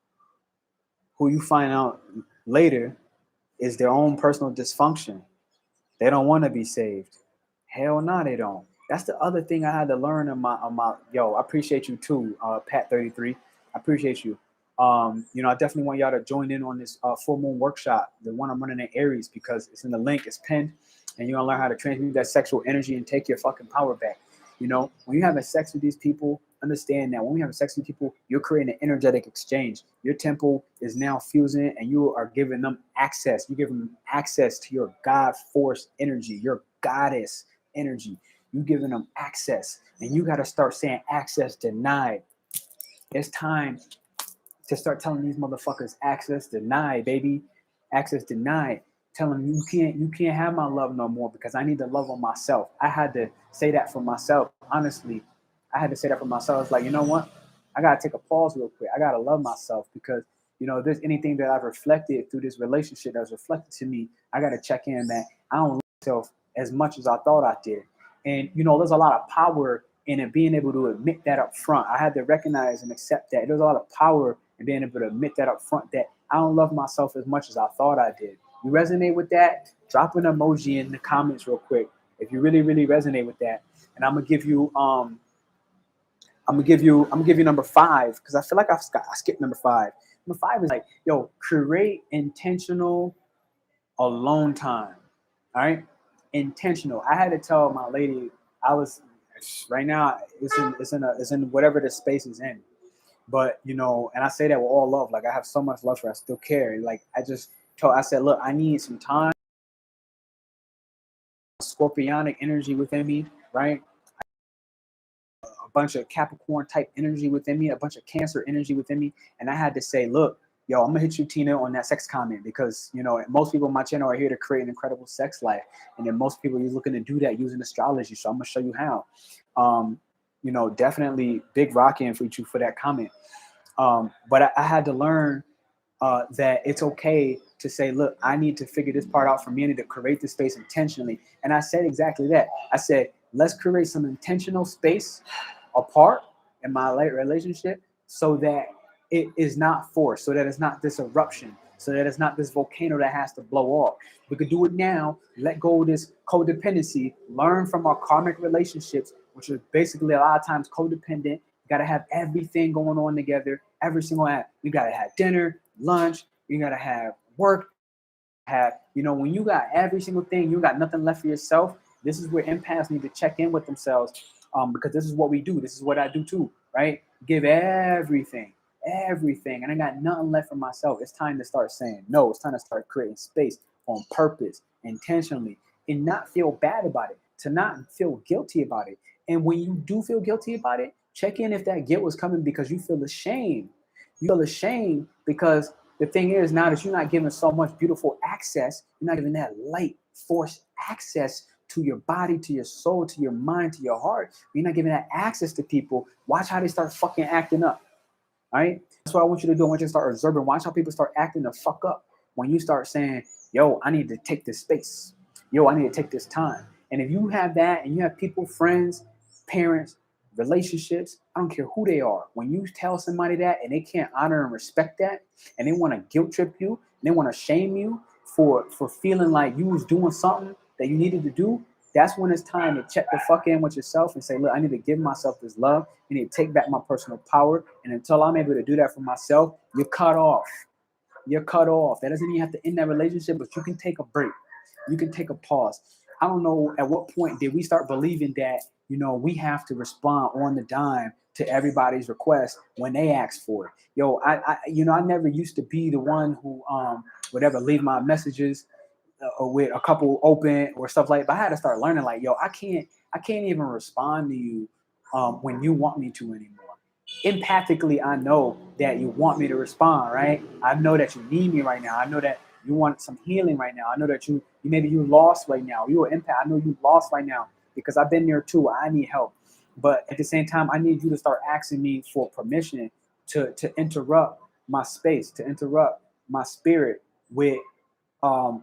A: Who you find out later is their own personal dysfunction. They don't want to be saved. Hell no, they don't. That's the other thing I had to learn on my yo, I appreciate you too, Pat 33. I appreciate you. I definitely want y'all to join in on this full moon workshop, the one I'm running in Aries, because it's in the link, it's pinned, and you're gonna learn how to transmute that sexual energy and take your fucking power back. When you're having sex with these people, understand that when we have sex with people, you're creating an energetic exchange. Your temple is now fusing, and you are giving them access. You're giving them access to your God force energy, your goddess energy. You giving them access, and you got to start saying access denied. It's time to start telling these motherfuckers access denied, baby. Access denied. Tell them you can't have my love no more because I need to love on myself. I had to say that for myself. Honestly, I had to say that for myself. It's like, you know what? I gotta take a pause real quick. I gotta love myself because if there's anything that I've reflected through this relationship that's reflected to me, I gotta check in that I don't love myself as much as I thought I did. And there's a lot of power in it being able to admit that up front. I had to recognize and accept that. There's a lot of power in being able to admit that up front, that I don't love myself as much as I thought I did. You resonate with that? Drop an emoji in the comments real quick if you really, really resonate with that. And I'm gonna give you number 5 because I feel like I skipped number 5. Number 5 is like, create intentional alone time. All right, intentional. I had to tell my lady I was right now. It's in whatever the space is in. But and I say that with all love. Like, I have so much love for her. I still care. Like, I said, look, I need some time. Scorpionic energy within me, right? A bunch of Capricorn type energy within me, a bunch of Cancer energy within me, and I had to say, look, I'm gonna hit you, Tina, on that sex comment because most people on my channel are here to create an incredible sex life, and then most people are looking to do that using astrology. So I'm gonna show you how. Definitely big rocking for you for that comment. But I had to learn that it's okay to say, look, I need to figure this part out for me. I need to create this space intentionally. And I said exactly that. I said, let's create some intentional space apart in my relationship so that it is not forced, so that it's not this eruption, so that it's not this volcano that has to blow off. We could do it now, let go of this codependency, learn from our karmic relationships, which are basically a lot of times codependent. You gotta have everything going on together, every single act. You gotta have dinner, lunch, you gotta have work, when you got every single thing, you got nothing left for yourself. This is where empaths need to check in with themselves, because this is what we do. This is what I do too, right? Give everything, and I got nothing left for myself. It's time to start saying no. It's time to start creating space on purpose, intentionally, and not feel bad about it, to not feel guilty about it. And when you do feel guilty about it, check in if that guilt was coming because you feel ashamed. You feel ashamed because the thing is, now that you're not giving so much beautiful access, you're not giving that light force access to your body, to your soul, to your mind, to your heart. You're not giving that access to people. Watch how they start fucking acting up. All right? That's what I want you to do. I want you to start observing. Watch how people start acting the fuck up when you start saying, yo, I need to take this space. Yo, I need to take this time. And if you have that and you have people, friends, parents, relationships, I don't care who they are. When you tell somebody that and they can't honor and respect that, and they want to guilt trip you, and they want to shame you for feeling like you was doing something that you needed to do, that's when it's time to check the fuck in with yourself and say, look, I need to give myself this love. I need to take back my personal power. And until I'm able to do that for myself, you're cut off. You're cut off. That doesn't mean you have to end that relationship, but you can take a break. You can take a pause. I don't know at what point did we start believing that, we have to respond on the dime to everybody's request when they ask for it. Yo, I never used to be the one who would ever leave my messages with a couple open or stuff like that. But I had to start learning, like, yo, I can't even respond to you when you want me to anymore. Empathically, I know that you want me to respond, right? I know that you need me right now. I know that you want some healing right now. I know that you lost right now. You're an empath. I know you lost right now because I've been there too. I need help. But at the same time, I need you to start asking me for permission to interrupt my space, to interrupt my spirit with a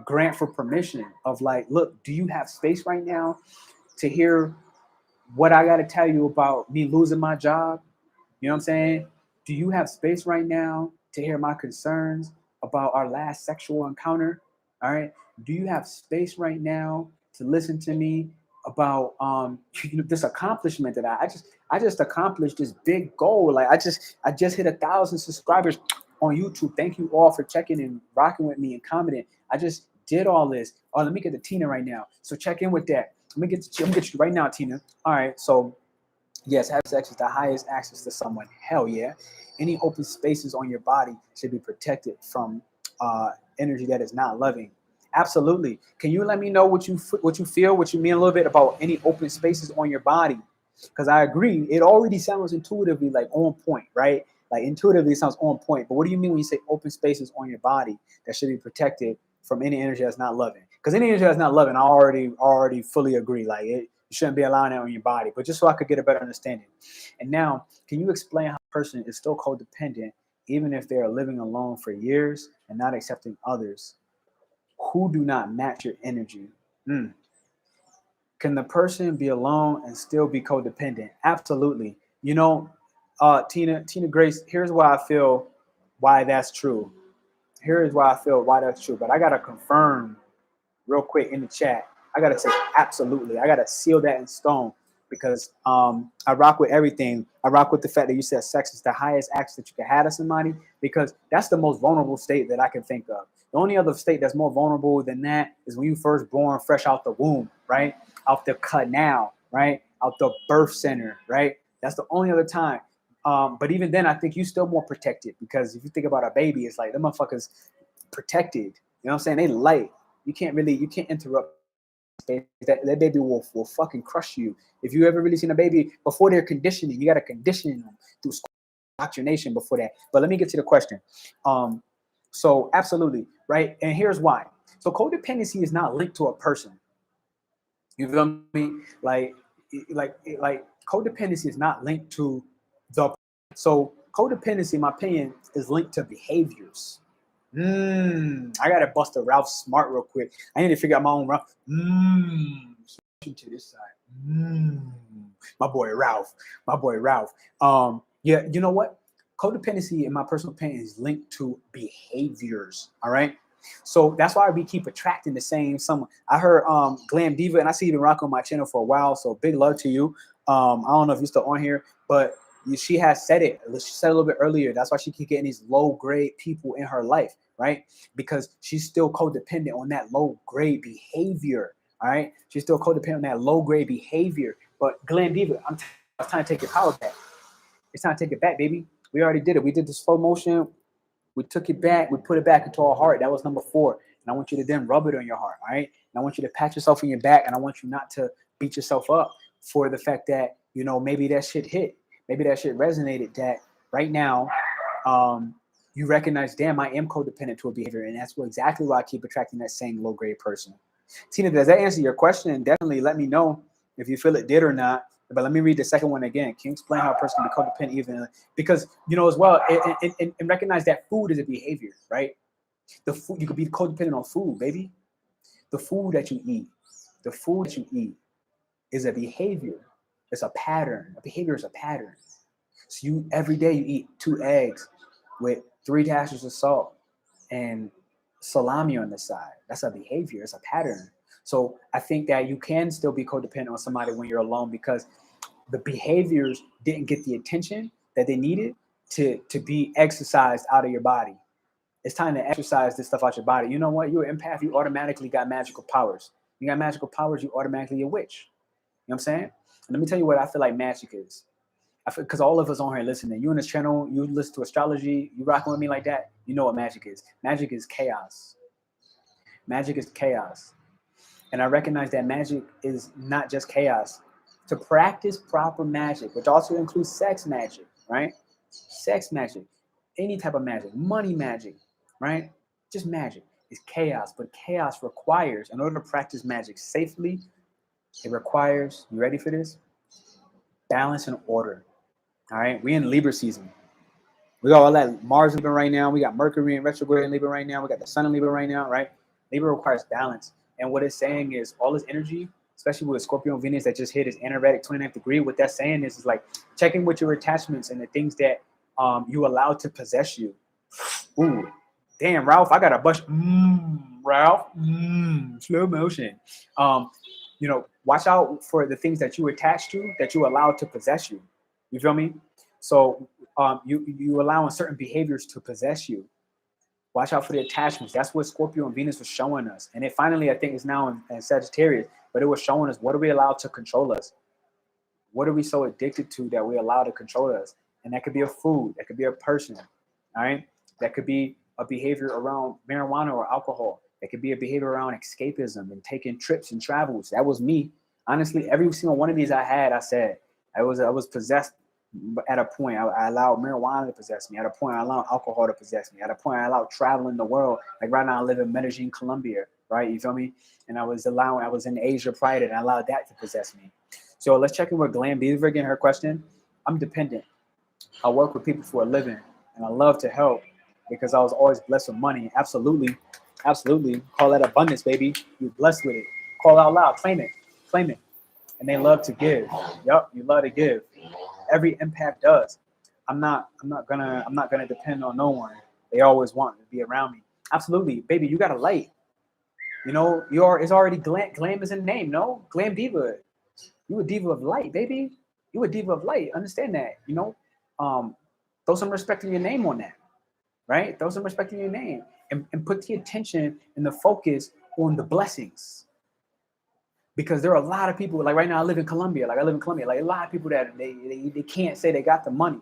A: grant for permission of like, look, do you have space right now to hear what I got to tell you about me losing my job? You know what I'm saying? Do you have space right now to hear my concerns about our last sexual encounter? All right. Do you have space right now to listen to me about this accomplishment that I just accomplished this big goal? Like I just hit 1,000 subscribers on YouTube. Thank you all for checking and rocking with me and commenting. I just did all this. Oh, let me get to Tina right now. So check in with that. I'm gonna get you right now, Tina. All right. So yes, having sex is the highest access to someone. Hell yeah. Any open spaces on your body should be protected from energy that is not loving. Absolutely. Can you let me know what you feel, what you mean a little bit about any open spaces on your body? Because I agree, it already sounds intuitively like on point, right? Like intuitively it sounds on point. But what do you mean when you say open spaces on your body that should be protected from any energy that's not loving? Because any energy that's not loving, I already fully agree. Like you shouldn't be allowing that on your body. But just so I could get a better understanding. And now, can you explain how a person is still codependent even if they are living alone for years and not accepting others who do not match your energy? Can the person be alone and still be codependent? Absolutely. You know, Tina Grace, here's why I feel why that's true. Here is why I feel why that's true. But I gotta confirm real quick in the chat. I gotta say absolutely. I gotta seal that in stone because I rock with everything. I rock with the fact that you said sex is the highest act that you can have to somebody, because that's the most vulnerable state that I can think of. The only other state that's more vulnerable than that is when you first born fresh out the womb, right? Out the canal, right? Out the birth center, right? That's the only other time. But even then, I think you still more protected, because if you think about a baby, it's like them motherfuckers protected. You know what I'm saying? They light. You can't interrupt. That baby will fucking crush you. If you ever really seen a baby before they're conditioning, you got to condition them through indoctrination before that. But let me get to the question. So absolutely, right? And here's why. So codependency is not linked to a person. You feel me? Like codependency is not linked to the. So codependency, in my opinion, is linked to behaviors. I gotta bust a Ralph Smart real quick. I need to figure out my own Ralph. To this side. My boy Ralph. Yeah, you know what? Codependency, in my personal opinion, is linked to behaviors. All right. So that's why we keep attracting the same someone. I heard Glam Diva, and I see you been rocking on my channel for a while. So big love to you. I don't know if you're still on here, but she has said it. She said a little bit earlier. That's why she keep getting these low grade people in her life, right? Because she's still codependent on that low grade behavior. All right, she's still codependent on that low grade behavior. But Glam Diva, it's time to take your power back. It's time to take it back, baby. We already did it. We did the slow motion. We took it back. We put it back into our heart. That was number 4. And I want you to then rub it on your heart, all right? And I want you to pat yourself on your back, and I want you not to beat yourself up for the fact that, you know, maybe that shit hit. Maybe that shit resonated, that right now you recognize, damn, I am codependent to a behavior. And that's exactly why I keep attracting that same low-grade person. Tina, does that answer your question? And definitely let me know if you feel it did or not. But let me read the second one again. Can you explain how a person can be codependent even? Because, you know, as well, and recognize that food is a behavior, right? The food, you could be codependent on food, baby. The food that you eat is a behavior. It's a pattern. A behavior is a pattern. So every day you eat 2 eggs with 3 dashes of salt and salami on the side. That's a behavior. It's a pattern. So I think that you can still be codependent on somebody when you're alone, because the behaviors didn't get the attention that they needed to be exercised out of your body. It's time to exercise this stuff out your body. You know what? You're an empath. You automatically got magical powers. You got magical powers. You automatically a witch. You know what I'm saying? And let me tell you what I feel like magic is. Because all of us on here listening, you on this channel, you listen to astrology, you rocking with me like that, you know what magic is. Magic is chaos. Magic is chaos. And I recognize that magic is not just chaos. To practice proper magic, which also includes sex magic, right? Sex magic, any type of magic, money magic, right? Just magic is chaos. But chaos requires, in order to practice magic safely, it requires, you ready for this? Balance and order. All right, we in Libra season. We got all that Mars in Libra right now. We got Mercury in retrograde in Libra right now. We got the Sun in Libra right now, right? Libra requires balance. And what it's saying is all this energy, especially with Scorpio and Venus that just hit its anaretic 29th degree, what that's saying is like checking with your attachments and the things that you allow to possess you. Ooh, damn, Ralph, I got a bunch. Ralph, slow motion. You know, watch out for the things that you attach to, that you allow to possess you. You feel me? So you allowing certain behaviors to possess you. Watch out for the attachments. That's what Scorpio and Venus was showing us. And it finally, I think, is now in Sagittarius. But it was showing us, what are we allowed to control us? What are we so addicted to that we allow to control us? And that could be a food. That could be a person. All right? That could be a behavior around marijuana or alcohol. It could be a behavior around escapism and taking trips and travels. That was me. Honestly, every single one of these I had, I said, I was possessed at a point. I allowed marijuana to possess me. At a point, I allowed alcohol to possess me. At a point, I allowed traveling the world. Like right now, I live in Medellin, Colombia, right? You feel me? And I was in Asia prior to that, and I allowed that to possess me. So let's check in with Glam Beaver again. Her question: I'm dependent. I work with people for a living, and I love to help because I was always blessed with money. Absolutely, absolutely. Call that abundance, baby. You're blessed with it. Call out loud. Claim it. Claim it. And they love to give. Yup, you love to give. Every empath does. I'm not gonna depend on no one. They always want to be around me. Absolutely, baby. You got a light. You know, it's already glam. Glam is in the name. No, Glam Diva. You a diva of light, baby. You a diva of light. Understand that. You know, throw some respect in your name on that, right? Throw some respect in your name, and put the attention and the focus on the blessings. Because there are a lot of people, like right now I live in Colombia, like a lot of people that they can't say they got the money,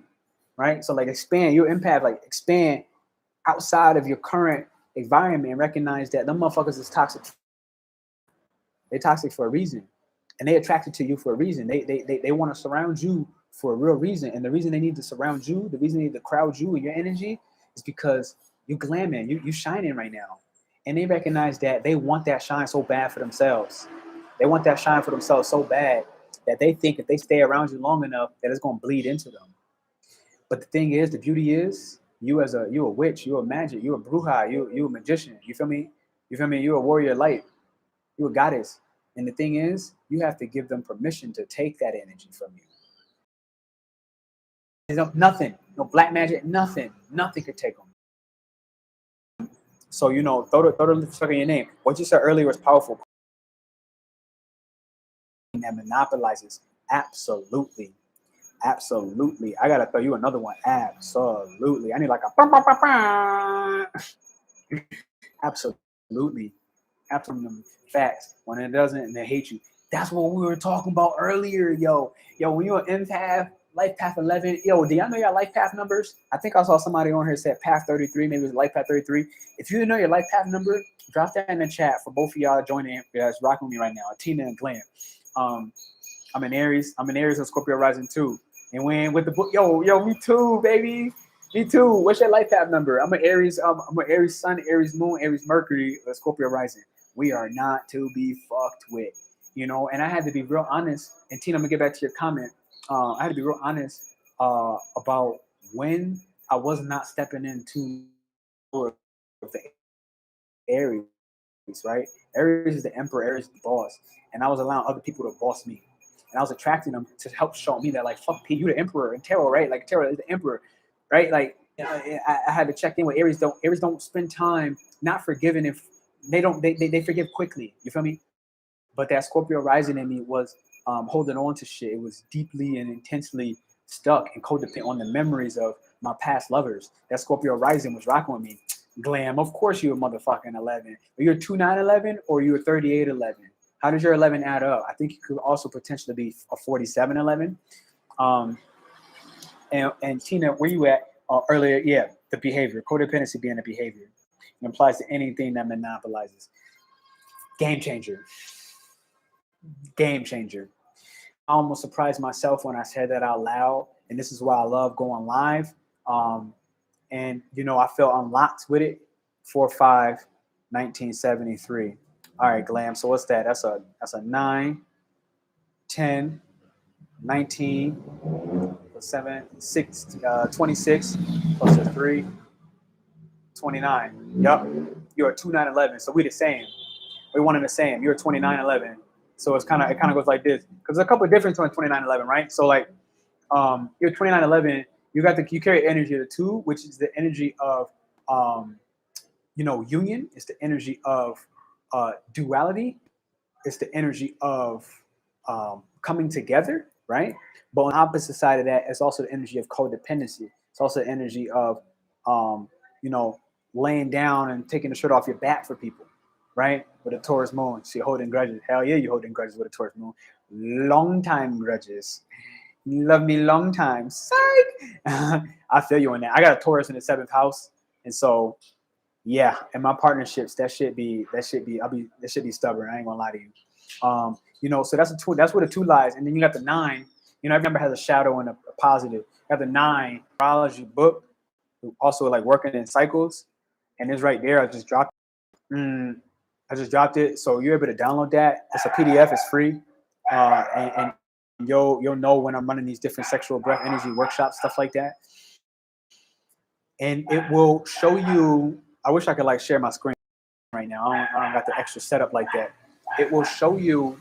A: right? So like expand your empath, like expand outside of your current environment and recognize that them motherfuckers is toxic. They're toxic for a reason, and they attracted to you for a reason. They want to surround you for a real reason, and the reason they need to surround you, the reason they need to crowd you and your energy is because you glamming, you shining right now, and they recognize that they want that shine so bad for themselves. They want that shine for themselves so bad that they think if they stay around you long enough that it's going to bleed into them. But the thing is, the beauty is, you a witch, you a magic, you a bruja, you a magician. You feel me? You feel me? You a warrior light. You a goddess. And the thing is, you have to give them permission to take that energy from you. Nothing, no black magic, nothing could take them. So throw the fuck in your name. What you said earlier was powerful. That monopolizes. Absolutely. I gotta throw you another one. Absolutely. I need like a absolutely. Facts. When it doesn't, and they hate you. That's what we were talking about earlier, yo. When you're an empath, life path 11, yo, do y'all know your life path numbers? I think I saw somebody on here said path 33, maybe it was life path 33. If you know your life path number, drop that in the chat for both of y'all joining. That's rocking with me right now, Tina and Glam. I'm an Aries and Scorpio rising too. And when with the book, yo, me too, baby. Me too. What's your life path number? I'm an Aries. I'm an Aries Sun, Aries Moon, Aries Mercury, Scorpio rising. We are not to be fucked with, And I had to be real honest. And Tina, I'm gonna get back to your comment. I had to be real honest about when I was not stepping into the Aries, right? Aries is the emperor, Aries is the boss, and I was allowing other people to boss me, and I was attracting them to help show me that, like, fuck Pete, you the emperor, and tarot, right? Like tarot is the emperor, right? Like I had to check in with Aries. Aries don't spend time not forgiving if they forgive quickly. You feel me? But that Scorpio rising in me was holding on to shit. It was deeply and intensely stuck and codependent on the memories of my past lovers. That Scorpio rising was rocking with me. Glam, of course you're a motherfucking 11. Are you a 2911 or you're a 3811? How does your 11 add up? I think you could also potentially be a 4711. And Tina, where you at earlier? Yeah, the behavior, codependency being a behavior. It applies to anything that monopolizes. Game changer. Game changer. I almost surprised myself when I said that out loud, and this is why I love going live. And I felt unlocked with it. 4/5/1973. All right, Glam. So what's that? That's a 9, 10, 19, 7, 6, 26 plus a 3, 29. Yup. You're a 2911. So we the same. We one and the same. You're a 2911. So it kind of goes like this. Because there's a couple of differences on 2911, right? So like you're 2911, you carry energy of the 2, which is the energy of union. It's the energy of duality. It's the energy of coming together, right? But on the opposite side of that, it's also the energy of codependency. It's also the energy of laying down and taking the shirt off your back for people, right? With a Taurus moon. So you're holding grudges. Hell yeah, you're holding grudges with a Taurus moon. Long time grudges. You love me long time. Psych. I feel you on that. I got a Taurus in the 7th house. And so, Yeah, and my partnerships, that should be that should be stubborn. I ain't gonna lie to you. So that's that's where the 2 lies. And then you got the 9. Every number has a shadow and a positive. You have the 9 numerology book, also like working in cycles, and it's right there. I just dropped it. So you're able to download that. It's a PDF, it's free. And you'll know when I'm running these different sexual breath energy workshops, stuff like that. And it will show you. I wish I could like share my screen right now. I don't got the extra setup like that. It will show you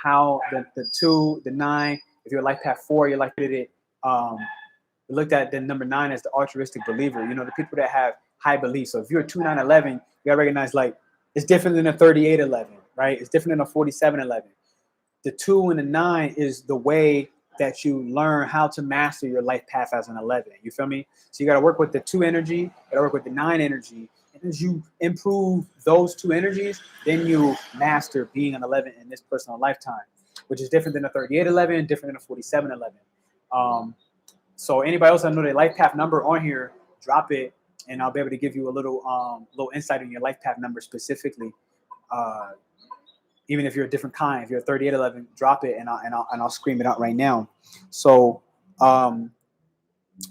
A: how the 2, the 9, if you're life path 4, you're like it. We looked at the number 9 as the altruistic believer. The people that have high beliefs. So if you're a 2, 9, 11, you gotta recognize like it's different than a 38, 11, right? It's different than a 47, 11. The 2 and the 9 is the way that you learn how to master your life path as an 11. You feel me? So you got to work with the 2 energy, you got to work with the 9 energy. And as you improve those 2 energies, then you master being an 11 in this personal lifetime, which is different than a 38, 11, different than a 47, 11. So anybody else that know their life path number on here, drop it, and I'll be able to give you a little insight on your life path number specifically. Even if you're a different kind, if you're a 3811, drop it and I'll scream it out right now. So, and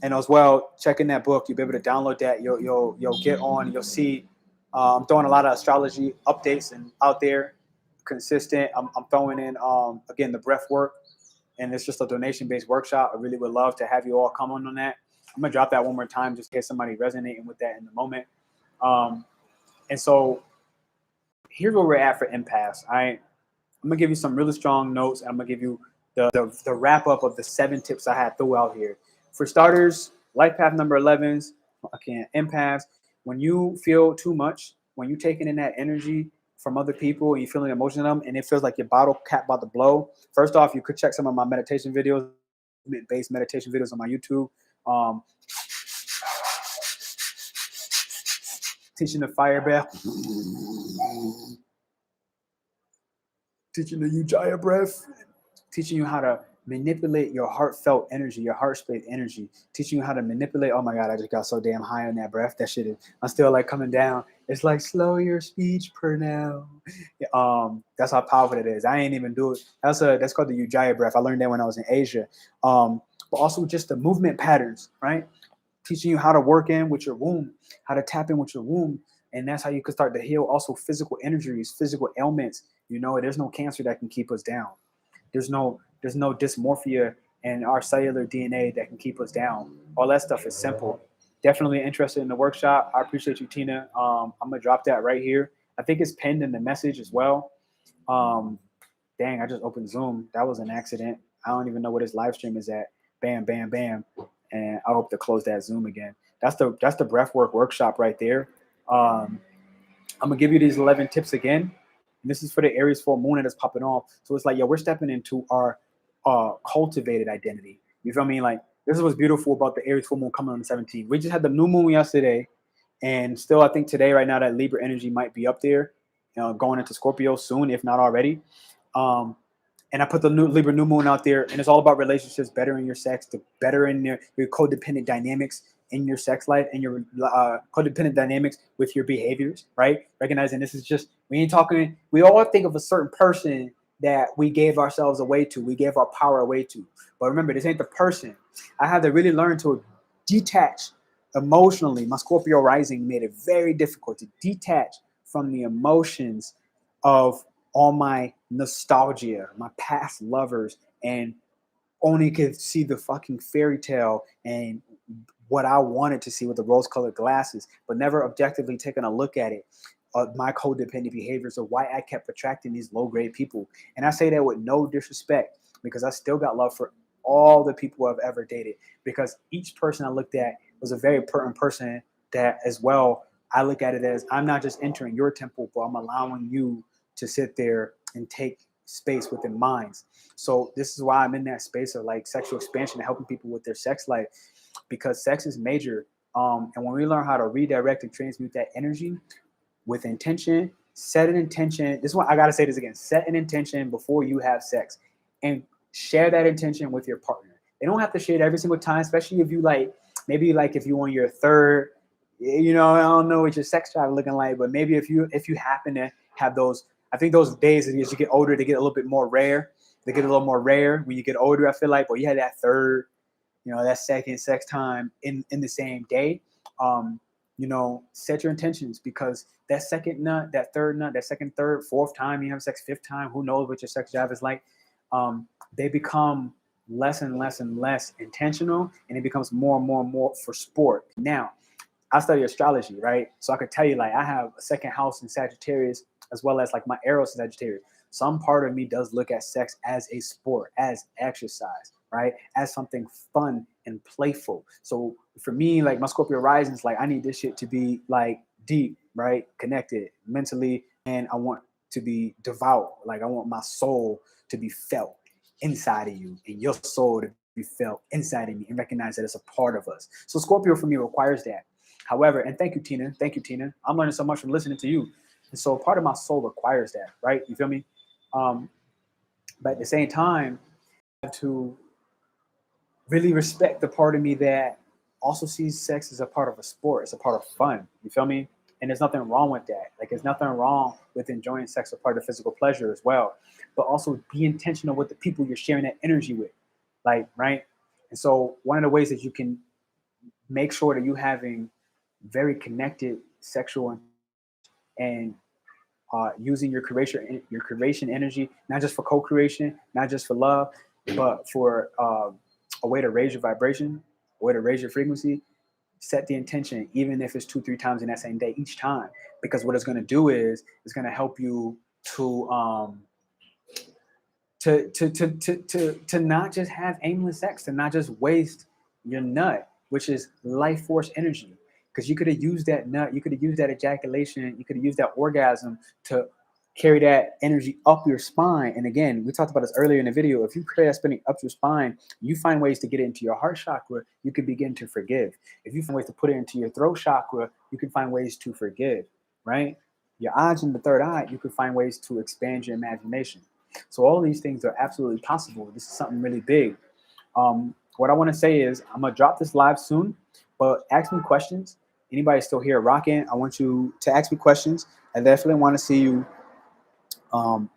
A: as well, checking that book, you'll be able to download that. You'll get on. You'll see. I'm throwing a lot of astrology updates and out there, consistent. I'm throwing in again the breath work, and it's just a donation-based workshop. I really would love to have you all come on that. I'm gonna drop that one more time just in case somebody resonating with that in the moment. And so here's where we're at for empaths. I'm gonna give you some really strong notes, and I'm gonna give you the wrap up of the 7 tips I had throughout here. For starters, life path number 11s, empaths. When you feel too much, when you're taking in that energy from other people and you're feeling emotion in them, and it feels like your bottle cap about to blow. First off, you could check some of my meditation videos, based meditation videos on my YouTube. Teaching the fire breath, teaching the Ujjayi breath, teaching you how to manipulate your heartfelt energy, your heart space energy, teaching you how to manipulate. Oh my God, I just got so damn high on that breath. That shit is, I'm still like coming down. It's like slow your speech, Pernell. That's how powerful it is. I ain't even do it. That's called the Ujjayi breath. I learned that when I was in Asia. But also just the movement patterns, right? Teaching you how to work in with your womb, how to tap in with your womb. And that's how you can start to heal also physical injuries, physical ailments. There's no cancer that can keep us down. There's no dysmorphia in our cellular DNA that can keep us down. All that stuff is simple. Definitely interested in the workshop. I appreciate you, Tina. I'm gonna drop that right here. I think it's pinned in the message as well. Dang, I just opened Zoom. That was an accident. I don't even know where this live stream is at. Bam, bam, bam. And I hope to close that Zoom again. That's the breathwork workshop right there. I'm gonna give you these 11 tips again. And this is for the Aries full moon that's popping off. So it's like, we're stepping into our cultivated identity. You feel me? Like, this is what's beautiful about the Aries full moon coming on the 17th. We just had the new moon yesterday, and still I think today, right now, that Libra energy might be up there, going into Scorpio soon, if not already. And I put the new Libra new moon out there, and it's all about relationships, bettering your sex, to better in your codependent dynamics in your sex life, and your codependent dynamics with your behaviors, right? Recognizing this is just, we all think of a certain person that we gave ourselves away to, we gave our power away to. But remember, this ain't the person. I had to really learn to detach emotionally. My Scorpio rising made it very difficult to detach from the emotions of all my nostalgia, my past lovers, and only could see the fucking fairy tale and what I wanted to see with the rose-colored glasses, but never objectively taking a look at it. My codependent behaviors of why I kept attracting these low-grade people. And I say that with no disrespect, because I still got love for all the people I've ever dated, because each person I looked at was a very important person that as well, I look at it as, I'm not just entering your temple, but I'm allowing you to sit there and take space within minds. So this is why I'm in that space of like sexual expansion and helping people with their sex life, because sex is major. And when we learn how to redirect and transmute that energy with intention, set an intention. This is why I got to say this again, set an intention before you have sex, and share that intention with your partner. They don't have to share it every single time, especially if you maybe if you on your third You know, I don't know what your sex drive looking like, but maybe if you happen to have those, I think those days as you get older, they get a little bit more rare. They get a little more rare when you get older. I feel like, but you had that third, that second sex time in the same day. Set your intentions, because that second nut, that third nut, that second, third, fourth time you have sex, fifth time, who knows what your sex drive is like. They become less and less and less intentional, and it becomes more and more and more for sport. Now, I study astrology, right? So I could tell you, like, I have a second house in Sagittarius, as well as like my Eros in Sagittarius. Some part of me does look at sex as a sport, as exercise, right? As something fun and playful. So for me, like my Scorpio rising is like, I need this shit to be like deep, right? Connected mentally. And I want to be devout. Like I want my soul to be felt inside of you, and your soul to be felt inside of me, and recognize that it's a part of us. So Scorpio for me requires that. However, and thank you, Tina. Thank you, Tina. I'm learning so much from listening to you. And so part of my soul requires that, right? You feel me? But at the same time, I have to really respect the part of me that also sees sex as a part of a sport. It's a part of fun. You feel me? And there's nothing wrong with that. Like, there's nothing wrong with enjoying sex as part of physical pleasure as well. But also be intentional with the people you're sharing that energy with. Like, right? And so one of the ways that you can make sure that you're having very connected sexual and using your creation energy, not just for co-creation, not just for love, but for a way to raise your vibration, a way to raise your frequency. Set the intention, even if it's 2-3 times in that same day, each time, because what it's going to do is it's going to help you to not just have aimless sex, to not just waste your nut, which is life force energy. Because you could have used that nut, you could have used that ejaculation, you could have used that orgasm to carry that energy up your spine. And again, we talked about this earlier in the video. If you carry that spinning up your spine, you find ways to get it into your heart chakra, you can begin to forgive. If you find ways to put it into your throat chakra, you can find ways to forgive, right? Your eyes in the third eye, you can find ways to expand your imagination. So all of these things are absolutely possible. This is something really big. What I want to say is I'm going to drop this live soon, but ask me questions. Anybody still here rocking, I want you to ask me questions. I definitely want to see you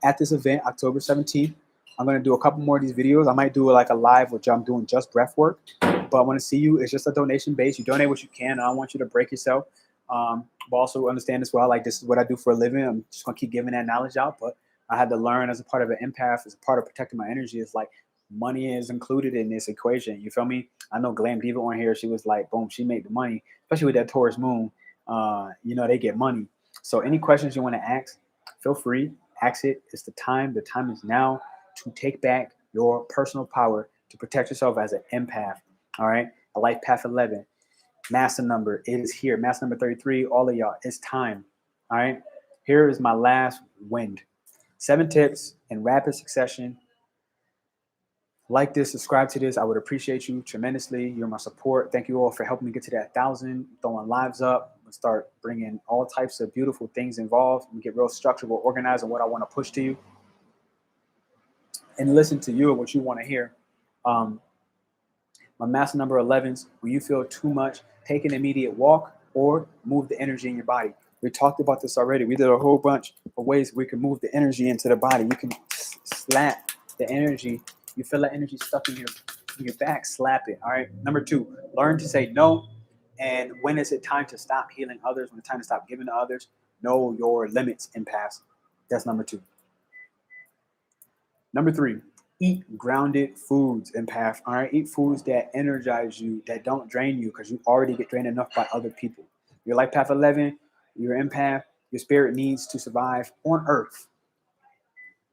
A: at this event, October 17th. I'm going to do a couple more of these videos. I might do like a live, which I'm doing just breath work, but I want to see you. It's just a donation base. You donate what you can. I don't want you to break yourself. But also understand as well, like, this is what I do for a living. I'm just going to keep giving that knowledge out, but I had to learn as a part of an empath, as a part of protecting my energy. It's like money is included in this equation. You feel me? I know Glam Diva on here, she was like, boom, she made the money, especially with that Taurus moon. They get money. So any questions you want to ask, feel free, ask it. It's the time. The time is now to take back your personal power to protect yourself as an empath. All right. A life path 11. Master number is here. Master number 33. All of y'all, it's time. All right. Here is my last wind. 7 tips in rapid succession. Like this, subscribe to this. I would appreciate you tremendously. You're my support. Thank you all for helping me get to that 1,000, throwing lives up, and start bringing all types of beautiful things involved, and get real structured, organized on what I want to push to you, and listen to you and what you want to hear. My master number 11s, when you feel too much, take an immediate walk or move the energy in your body. We talked about this already. We did a whole bunch of ways we can move the energy into the body. You can slap the energy. You feel that energy stuck in your back, slap it. All right. Number 2, learn to say no. And when is it time to stop healing others? When it's time to stop giving to others? Know your limits, empaths. That's number 2. Number 3, eat grounded foods, empath. All right. Eat foods that energize you, that don't drain you, because you already get drained enough by other people. Your life path 11, your empath, your spirit needs to survive on Earth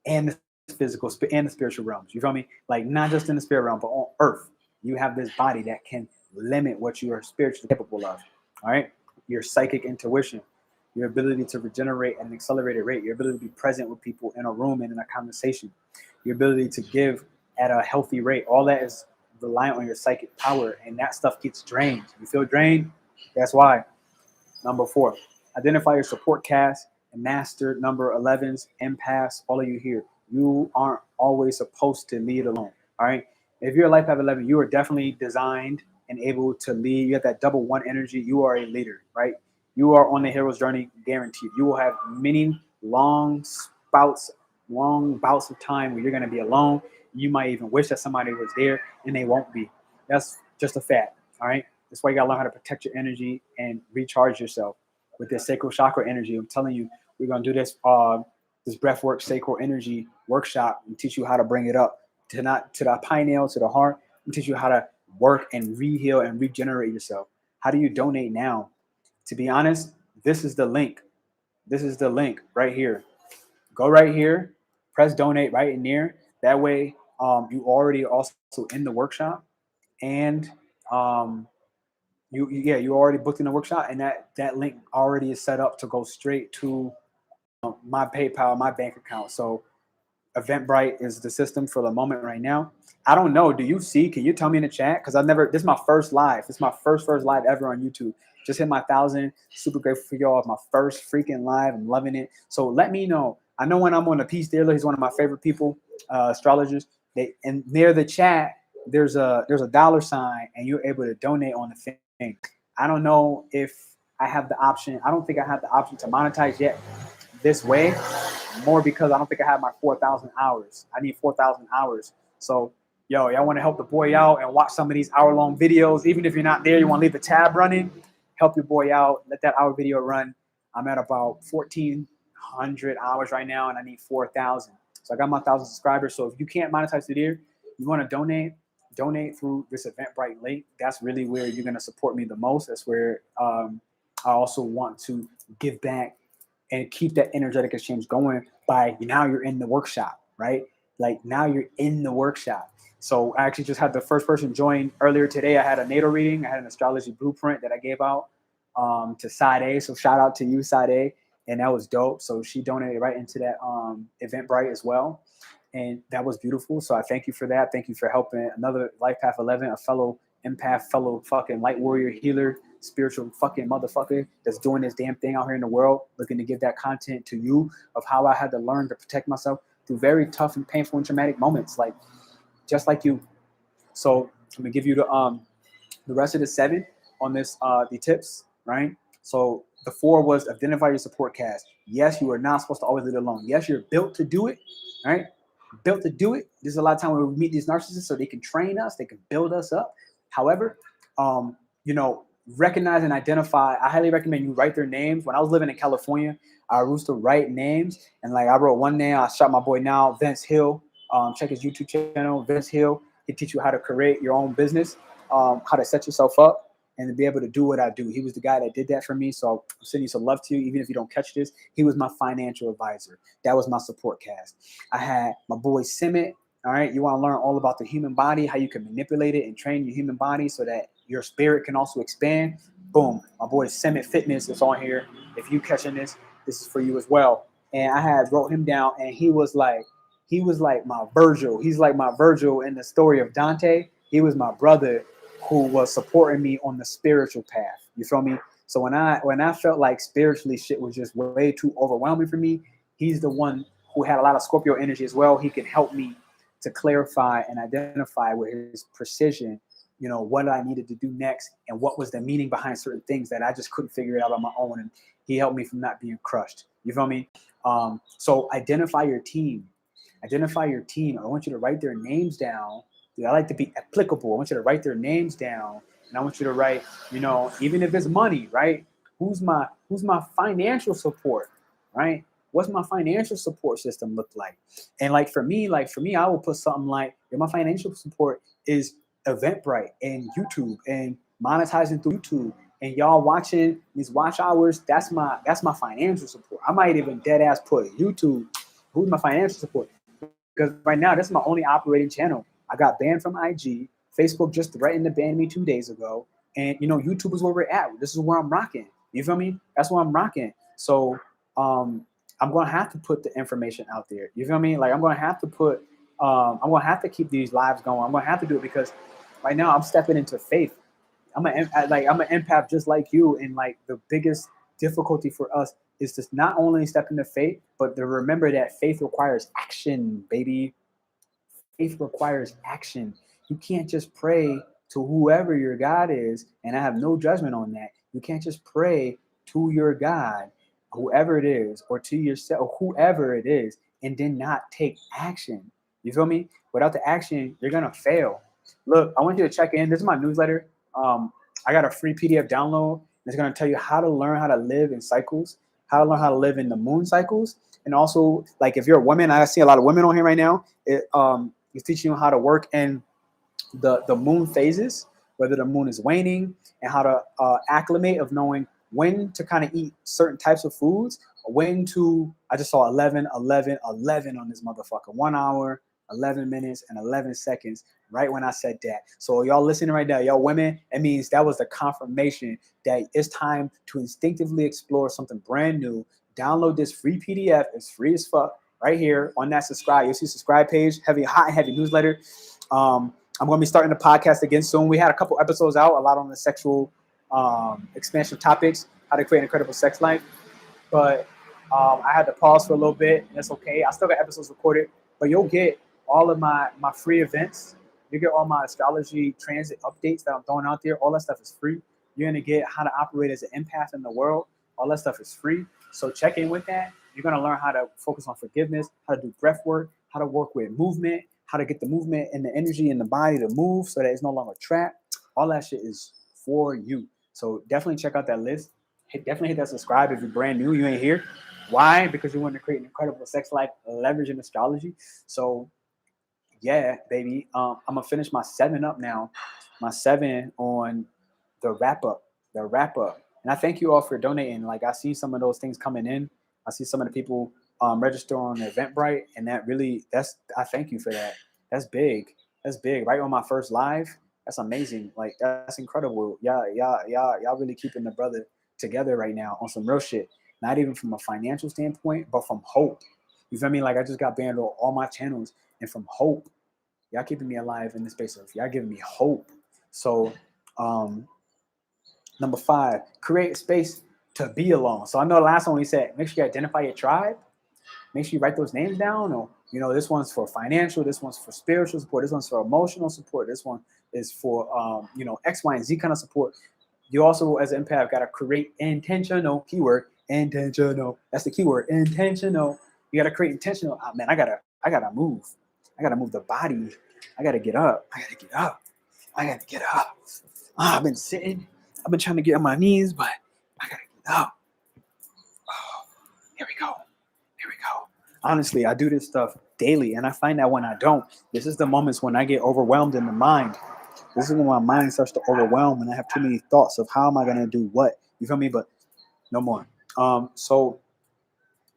A: and the physical and the spiritual realms. You feel me? Like, not just in the spirit realm, but on Earth. You have this body that can limit what you are spiritually capable of. All right. Your psychic intuition, your ability to regenerate at an accelerated rate, your ability to be present with people in a room and in a conversation, your ability to give at a healthy rate. All that is reliant on your psychic power, and that stuff gets drained. You feel drained? That's why. Number 4, identify your support cast and master number 11s, empaths, all of you here. You aren't always supposed to lead alone. All right. If you're a life path 11, you are definitely designed and able to lead. You have that double one energy. You are a leader, right? You are on the hero's journey, guaranteed. You will have many long bouts of time where you're going to be alone. You might even wish that somebody was there, and they won't be. That's just a fact. All right. That's why you got to learn how to protect your energy and recharge yourself with this sacral chakra energy. I'm telling you, we're going to do this breathwork sacral energy workshop and teach you how to bring it up to the pineal, to the heart, and teach you how to work and re-heal and regenerate yourself. How do you donate now? To be honest, this is the link. This is the link right here. Go right here, press donate right in there. That way, you already also in the workshop, and you already booked in the workshop, and that link already is set up to go straight to my PayPal, my bank account. So Eventbrite is the system for the moment right now. I don't know. Do you see? Can you tell me in the chat? Because this is my first live. This is my first live ever on YouTube. Just hit my 1,000. Super grateful for y'all. It's my first freaking live. I'm loving it. So let me know. I know when I'm on the Peace Dealer, he's one of my favorite people, astrologers. And near the chat, there's a $, and you're able to donate on the thing. I don't know if I have the option. I don't think I have the option to monetize yet this way, more because I don't think I have my 4,000 hours. I need 4,000 hours. So, y'all want to help the boy out and watch some of these hour-long videos. Even if you're not there, you want to leave the tab running, help your boy out, let that hour video run. I'm at about 1,400 hours right now, and I need 4,000. So I got my 1,000 subscribers. So if you can't monetize it here, you want to donate through this Eventbrite link. That's really where you're going to support me the most. That's where I also want to give back and keep that energetic exchange going by now you're in the workshop, right? Like now you're in the workshop. So I actually just had the first person join earlier today. I had a natal reading. I had an astrology blueprint that I gave out to Side A. So shout out to you, Side A. And that was dope. So she donated right into that Eventbrite as well. And that was beautiful. So I thank you for that. Thank you for helping another Life Path 11, a fellow empath, fellow fucking light warrior healer, spiritual fucking motherfucker that's doing this damn thing out here in the world, looking to give that content to you of how I had to learn to protect myself through very tough and painful and traumatic moments, like just like you. So I'm gonna give you the rest of the 7 on this the tips, right? So the 4 was identify your support cast. Yes, you are not supposed to always leave it alone. Yes, you're built to do it, right? Built to do it. There's a lot of time when we meet these narcissists so they can train us, they can build us up. However, recognize and identify. I highly recommend you write their names. When I was living in California, I used to write names, and like I wrote one name. I shot my boy now, Vince Hill. Check his YouTube channel, Vince Hill. He teach you how to create your own business, how to set yourself up, and to be able to do what I do. He was the guy that did that for me. So I'm sending you some love to you, even if you don't catch this. He was my financial advisor. That was my support cast. I had my boy Simit. All right, you want to learn all about the human body, how you can manipulate it and train your human body so that your spirit can also expand. Boom, my boy Simit Fitness is on here. If you catching this, this is for you as well. And I had wrote him down, and he was like my Virgil. He's like my Virgil in the story of Dante. He was my brother who was supporting me on the spiritual path. You feel me? So when I felt like spiritually shit was just way too overwhelming for me, he's the one who had a lot of Scorpio energy as well. He can help me to clarify and identify with his precision, what I needed to do next and what was the meaning behind certain things that I just couldn't figure it out on my own. And he helped me from not being crushed. You feel me? So identify your team. Identify your team. I want you to write their names down. I like to be applicable. I want you to write their names down, and I want you to write, even if it's money, right? Who's my financial support, right? What's my financial support system look like? And like for me, I will put something like, my financial support is Eventbrite and YouTube and monetizing through YouTube and y'all watching these watch hours. That's my financial support. I might even dead ass put YouTube. Who's my financial support? Because right now, this is my only operating channel. I got banned from IG. Facebook just threatened to ban me 2 days ago. And, YouTube is where we're at. This is where I'm rocking. You feel me? That's where I'm rocking. So I'm going to have to put the information out there. You feel me? Like, I'm going to have to put, I'm going to have to keep these lives going. I'm going to have to do it because right now I'm stepping into faith. I'm an empath just like you. And like the biggest difficulty for us is to not only step into faith, but to remember that faith requires action, baby. Faith requires action. You can't just pray to whoever your God is, and I have no judgment on that. You can't just pray to your God, whoever it is, or to yourself, whoever it is, and then not take action. You feel me? Without the action, you're gonna fail. Look, I want you to check in. This is my newsletter. I got a free PDF download. It's gonna tell you how to learn how to live in cycles, how to learn how to live in the moon cycles, and also, like, if you're a woman, I see a lot of women on here right now. It's teaching you how to work in the moon phases, whether the moon is waning, and how to acclimate of knowing when to kind of eat certain types of foods, when to, I just saw 11 on this motherfucker, 1 hour, 11 minutes, and 11 seconds, right when I said that. So y'all listening right now, y'all women, it means that was the confirmation that it's time to instinctively explore something brand new. Download this free PDF. It's free as fuck right here on that subscribe. You'll see subscribe page, hot and heavy newsletter. I'm going to be starting the podcast again soon. We had a couple episodes out, a lot on the sexual expansion topics, how to create an incredible sex life. But I had to pause for a little bit, and it's okay. I still got episodes recorded, but you'll get all of my free events. You get all my astrology transit updates that I'm throwing out there. All that stuff is free. You're going to get how to operate as an empath in the world. All that stuff is free. So check in with that. You're going to learn how to focus on forgiveness, how to do breath work, how to work with movement, how to get the movement and the energy in the body to move so that it's no longer trapped. All that shit is for you. So definitely check out that list. Definitely hit that subscribe if you're brand new, you ain't here. Why? Because you want to create an incredible sex life, leveraging astrology. So yeah, baby. I'm gonna finish my 7 up now. My 7 on the wrap up. And I thank you all for donating. Like, I see some of those things coming in. I see some of the people register on Eventbrite, and I thank you for that. That's big. Right on my first live. That's amazing. Like, that's incredible. Y'all really keeping the brother together right now on some real shit. Not even from a financial standpoint, but from hope. You feel me? Like, I just got banned on all my channels, and from hope, y'all keeping me alive in the space of y'all giving me hope. So, number 5, create a space to be alone. So I know the last one we said, make sure you identify your tribe. Make sure you write those names down. Or, this one's for financial, this one's for spiritual support, this one's for emotional support, this one is for, X, Y, and Z kind of support. You also, as an empath, got to create intentional, keyword, intentional. That's the keyword, intentional. You got to create intentional. Oh, man, I gotta move. I gotta move the body. I gotta get up. I've been sitting. I've been trying to get on my knees, but I gotta get up. Oh, here we go. Honestly, I do this stuff daily, and I find that when I don't, this is the moments when I get overwhelmed in the mind. This is when my mind starts to overwhelm, and I have too many thoughts of how am I gonna do what. You feel me? But no more. So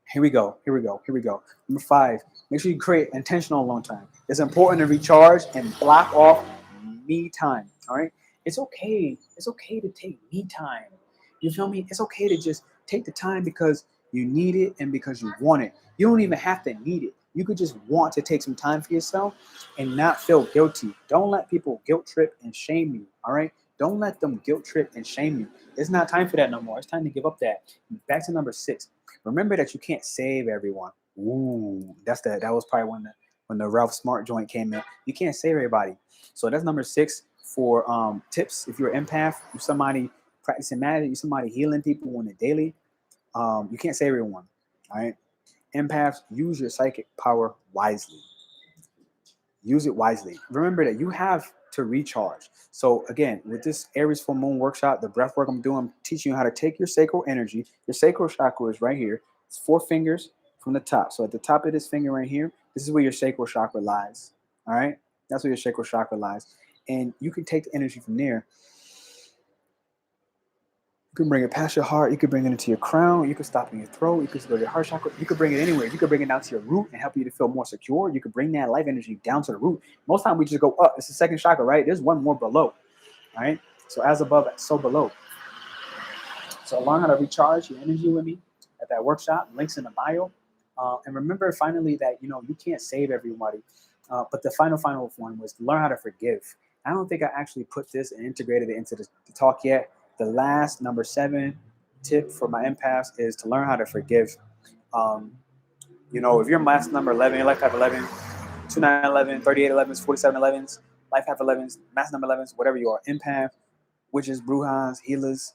A: here we go. Number 5, make sure you create intentional alone time. It's important to recharge and block off me time. All right. It's okay to take me time. You feel me? It's okay to just take the time because you need it and because you want it. You don't even have to need it. You could just want to take some time for yourself and not feel guilty. Don't let people guilt trip and shame you. All right. Don't let them guilt trip and shame you. It's not time for that no more. It's time to give up that. Back to number 6. Remember that you can't save everyone. Ooh, that was probably when the Ralph Smart joint came in. You can't save everybody. So that's number 6 for tips. If you're an empath, you're somebody practicing magic, you're somebody healing people on a daily, you can't save everyone. All right. Empaths, use your psychic power wisely. Use it wisely. Remember that you have to recharge. So again, with this Aries full moon workshop, the breath work I'm doing, I'm teaching you how to take your sacral energy. Your sacral chakra is right here. It's 4 fingers from the top. So at the top of this finger right here, this is where your sacral chakra lies. All right. That's where your sacral chakra lies. And you can take the energy from there. You can bring it past your heart. You can bring it into your crown. You can stop in your throat. You can go to your heart chakra. You can bring it anywhere. You can bring it down to your root and help you to feel more secure. You can bring that life energy down to the root. Most time we just go up. It's the second chakra, right? There's one more below. All right. So as above, so below. So learn how to recharge your energy with me at that workshop. Links in the bio. And remember finally that, you can't save everybody. But the final one was to learn how to forgive. I don't think I actually put this and integrated it into the talk yet. The last number 7 tip for my empaths is to learn how to forgive. If you're last number 11, your life type 11, 2911, 3811s, 4711s, life path 11s, master number 11s, whatever you are, empath, witches, brujas, healers,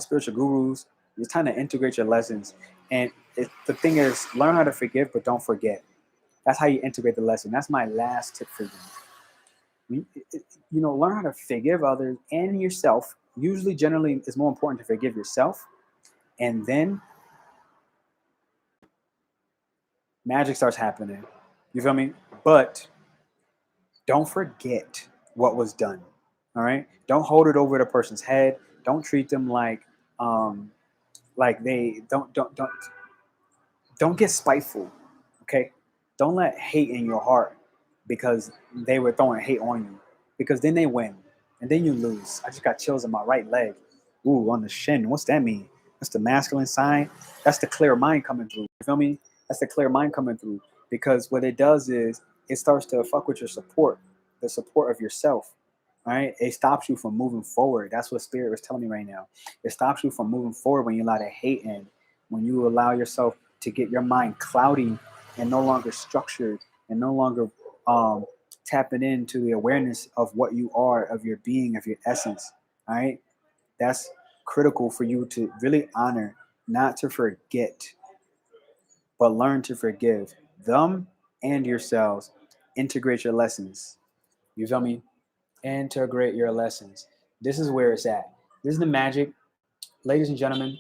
A: spiritual gurus. It's time to integrate your lessons. And the thing is, learn how to forgive, but don't forget. That's how you integrate the lesson. That's my last tip for you. Learn how to forgive others and yourself. Usually, generally, it's more important to forgive yourself, and then magic starts happening. You feel me? But don't forget what was done. All right. Don't hold it over the person's head. Don't treat them like they don't get spiteful. Okay. Don't let hate in your heart because they were throwing hate on you, because then they win and then you lose. I just got chills in my right leg. Ooh, on the shin. What's that mean? That's the masculine sign. That's the clear mind coming through. You feel me? That's the clear mind coming through, because what it does is it starts to fuck with your support, the support of yourself. Right? It stops you from moving forward. That's what Spirit was telling me right now. It stops you from moving forward when you allow the hate in, when you allow yourself to get your mind cloudy and no longer structured and no longer tapping into the awareness of what you are, of your being, of your essence. All right? That's critical for you to really honor, not to forget, but learn to forgive them and yourselves. Integrate your lessons. You feel me? Integrate your lessons. This is where it's at. This is the magic. Ladies and gentlemen,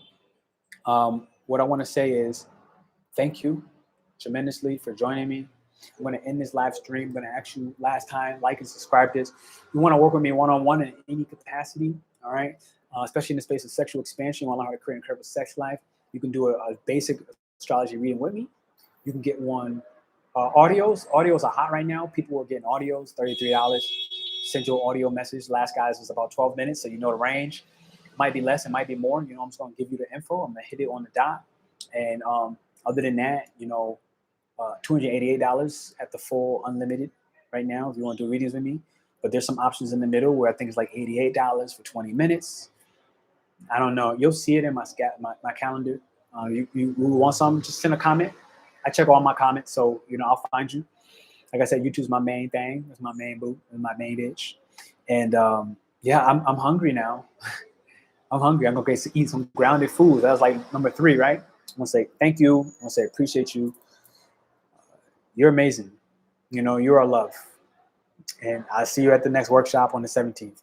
A: what I want to say is thank you tremendously for joining me. I'm going to end this live stream. I'm going to ask you last time, like and subscribe to this. You want to work with me one-on-one in any capacity, all right? Especially in the space of sexual expansion. You want to learn how to create an incredible sex life. You can do a basic astrology reading with me. You can get one audios. Audios are hot right now. People are getting audios, $33. Send you an audio message. Last guys was about 12 minutes, so you know the range. It might be less, it might be more. I'm just going to give you the info. I'm going to hit it on the dot. And other than that, $288 at the full unlimited right now if you want to do readings with me. But there's some options in the middle where I think it's like $88 for 20 minutes. I don't know. You'll see it in my calendar. You want something, just send a comment. I check all my comments, so I'll find you. Like I said, YouTube's my main thing. It's my main boo. It's my main itch. And I'm hungry now. I'm hungry. I'm going to eat some grounded food. That was like number 3, right? I want to say thank you. I want to say appreciate you. You're amazing. You're a love. And I'll see you at the next workshop on the 17th.